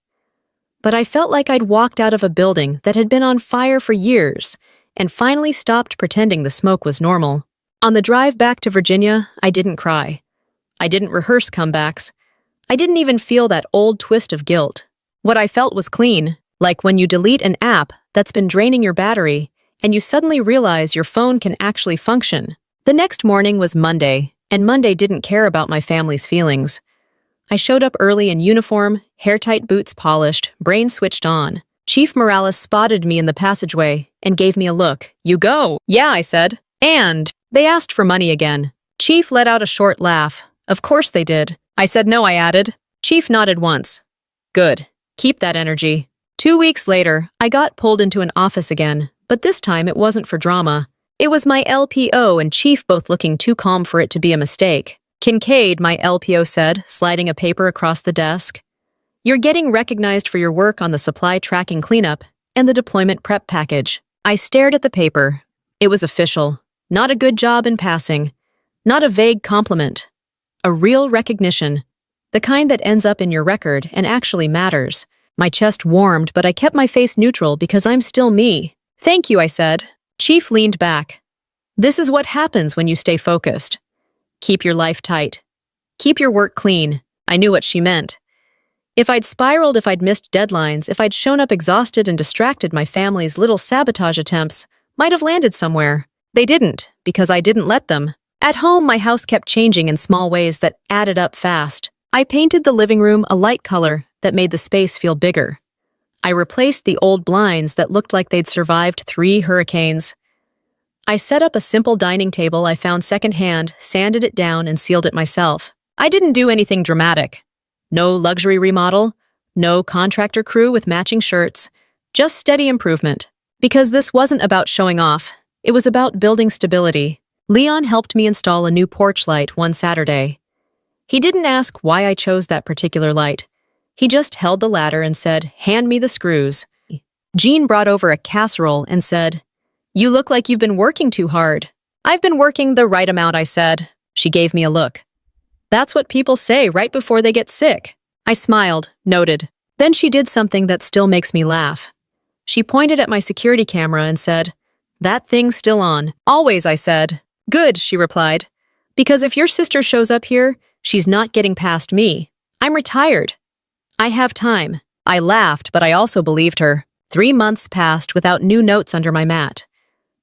Speaker 1: But I felt like I'd walked out of a building that had been on fire for years and finally stopped pretending the smoke was normal. On the drive back to Virginia, I didn't cry. I didn't rehearse comebacks. I didn't even feel that old twist of guilt. What I felt was clean, like when you delete an app that's been draining your battery and you suddenly realize your phone can actually function. The next morning was Monday, and Monday didn't care about my family's feelings. I showed up early in uniform, hair-tight boots polished, brain switched on. Chief Morales spotted me in the passageway and gave me a look. "You go." "Yeah," I said. "And they asked for money again." Chief let out a short laugh. "Of course they did." I said no, I added. Chief nodded once. "Good. Keep that energy." 2 weeks later, I got pulled into an office again, but this time it wasn't for drama. It was my LPO and Chief both looking too calm for it to be a mistake. "Kincaid," my LPO said, sliding a paper across the desk. "You're getting recognized for your work on the supply tracking cleanup and the deployment prep package." I stared at the paper. It was official. Not a good job in passing. Not a vague compliment. A real recognition. The kind that ends up in your record and actually matters. My chest warmed, but I kept my face neutral because I'm still me. "Thank you," I said. Chief leaned back. "This is what happens when you stay focused. Keep your life tight. Keep your work clean." I knew what she meant. If I'd spiraled, if I'd missed deadlines, if I'd shown up exhausted and distracted, my family's little sabotage attempts might have landed somewhere. They didn't, because I didn't let them. At home, my house kept changing in small ways that added up fast. I painted the living room a light color that made the space feel bigger. I replaced the old blinds that looked like they'd survived 3 hurricanes. I set up a simple dining table I found secondhand, sanded it down, and sealed it myself. I didn't do anything dramatic. No luxury remodel, no contractor crew with matching shirts, just steady improvement. Because this wasn't about showing off, it was about building stability. Leon helped me install a new porch light one Saturday. He didn't ask why I chose that particular light. He just held the ladder and said, "Hand me the screws." Jean brought over a casserole and said, "You look like you've been working too hard." "I've been working the right amount," I said. She gave me a look. "That's what people say right before they get sick." I smiled, noted. Then she did something that still makes me laugh. She pointed at my security camera and said, "That thing's still on." "Always," I said. "Good," she replied. "Because if your sister shows up here, she's not getting past me. I'm retired. I have time." I laughed, but I also believed her. 3 months passed without new notes under my mat.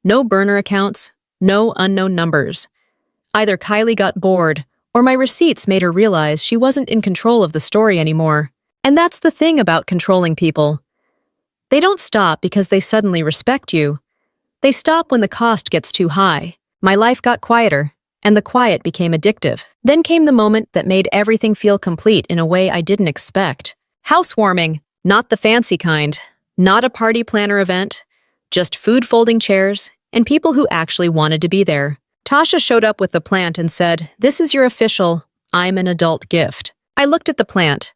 Speaker 1: No burner accounts, no unknown numbers. Either Kylie got bored, or my receipts made her realize she wasn't in control of the story anymore. And that's the thing about controlling people. They don't stop because they suddenly respect you. They stop when the cost gets too high. My life got quieter, and the quiet became addictive. Then came the moment that made everything feel complete in a way I didn't expect. Housewarming, not the fancy kind, not a party planner event, just food-folding chairs and people who actually wanted to be there. Tasha showed up with the plant and said, "This is your official, I'm an adult gift." I looked at the plant.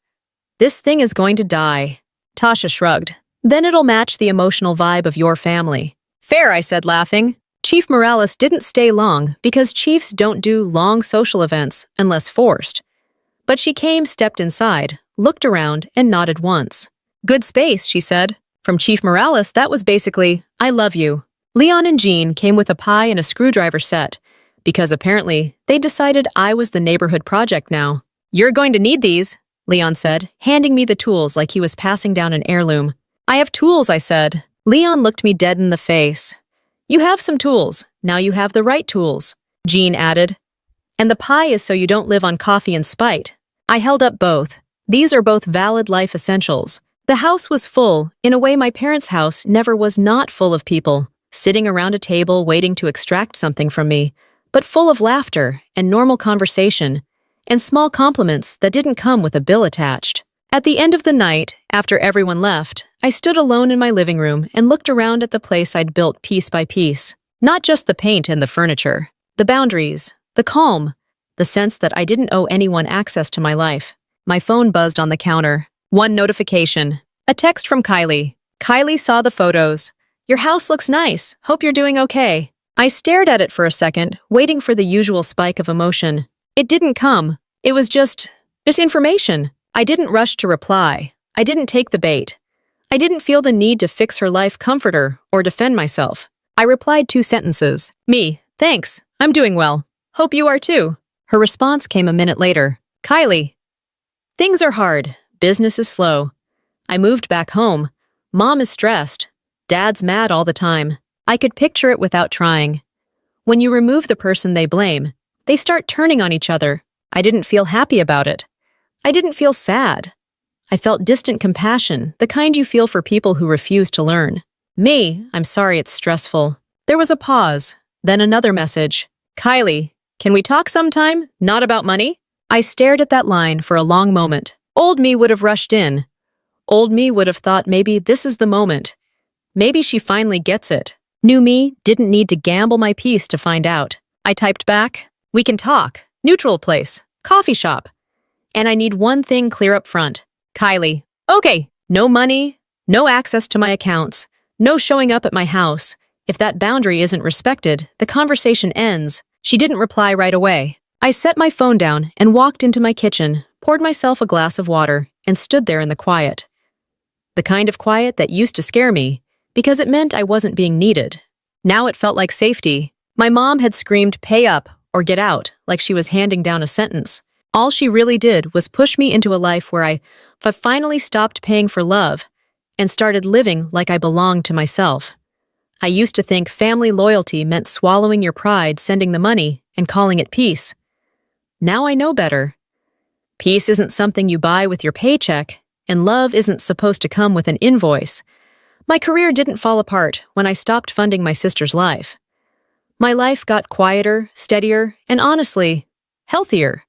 Speaker 1: "This thing is going to die." Tasha shrugged. "Then it'll match the emotional vibe of your family." "Fair," I said, laughing. Chief Morales didn't stay long because chiefs don't do long social events unless forced. But she came, stepped inside, looked around, and nodded once. "Good space," she said. From Chief Morales, that was basically, "I love you." Leon and Jean came with a pie and a screwdriver set, because apparently they decided I was the neighborhood project now. "You're going to need these," Leon said, handing me the tools like he was passing down an heirloom. "I have tools," I said. Leon looked me dead in the face. "You have some tools. Now you have the right tools," Jean added. "And the pie is so you don't live on coffee and spite." I held up both. These are both valid life essentials. The house was full, in a way my parents' house never was not full of people, sitting around a table waiting to extract something from me, but full of laughter and normal conversation, and small compliments that didn't come with a bill attached. At the end of the night, after everyone left, I stood alone in my living room and looked around at the place I'd built piece by piece. Not just the paint and the furniture, the boundaries, the calm, the sense that I didn't owe anyone access to my life. My phone buzzed on the counter. One notification. A text from Kylie. Kylie saw the photos. Your house looks nice. Hope you're doing okay. I stared at it for a second, waiting for the usual spike of emotion. It didn't come. It was just information. I didn't rush to reply. I didn't take the bait. I didn't feel the need to fix her life, comfort her, or defend myself. I replied 2 sentences. Me, thanks. I'm doing well. Hope you are too. Her response came a minute later. Kylie. Things are hard. Business is slow. I moved back home. Mom is stressed. Dad's mad all the time. I could picture it without trying. When you remove the person they blame, they start turning on each other. I didn't feel happy about it. I didn't feel sad. I felt distant compassion, the kind you feel for people who refuse to learn. Me, I'm sorry it's stressful. There was a pause, then another message. Kylie, can we talk sometime? Not about money? I stared at that line for a long moment. Old me would have rushed in. Old me would have thought maybe this is the moment. Maybe she finally gets it. New me didn't need to gamble my peace to find out. I typed back, we can talk. Neutral place. Coffee shop. And I need one thing clear up front. Kylie. Okay. No money. No access to my accounts. No showing up at my house. If that boundary isn't respected, the conversation ends. She didn't reply right away. I set my phone down and walked into my kitchen, poured myself a glass of water, and stood there in the quiet. The kind of quiet that used to scare me, because it meant I wasn't being needed. Now it felt like safety. My mom had screamed, "Pay up," or "Get out," like she was handing down a sentence. All she really did was push me into a life where I finally stopped paying for love and started living like I belonged to myself. I used to think family loyalty meant swallowing your pride, sending the money, and calling it peace. Now I know better. Peace isn't something you buy with your paycheck, and love isn't supposed to come with an invoice. My career didn't fall apart when I stopped funding my sister's life. My life got quieter, steadier, and honestly, healthier.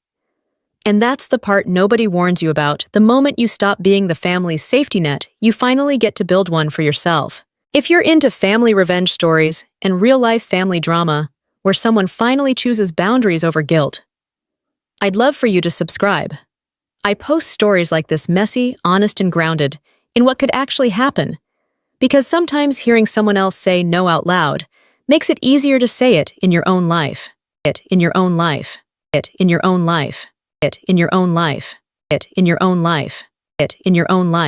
Speaker 1: And that's the part nobody warns you about. The moment you stop being the family's safety net, you finally get to build one for yourself. If you're into family revenge stories and real-life family drama, where someone finally chooses boundaries over guilt, I'd love for you to subscribe. I post stories like this messy, honest, and grounded in what could actually happen, because sometimes hearing someone else say no out loud makes it easier to say it in your own life. It in your own life. It in your own life. It in your own life. It in your own life. It in your own life.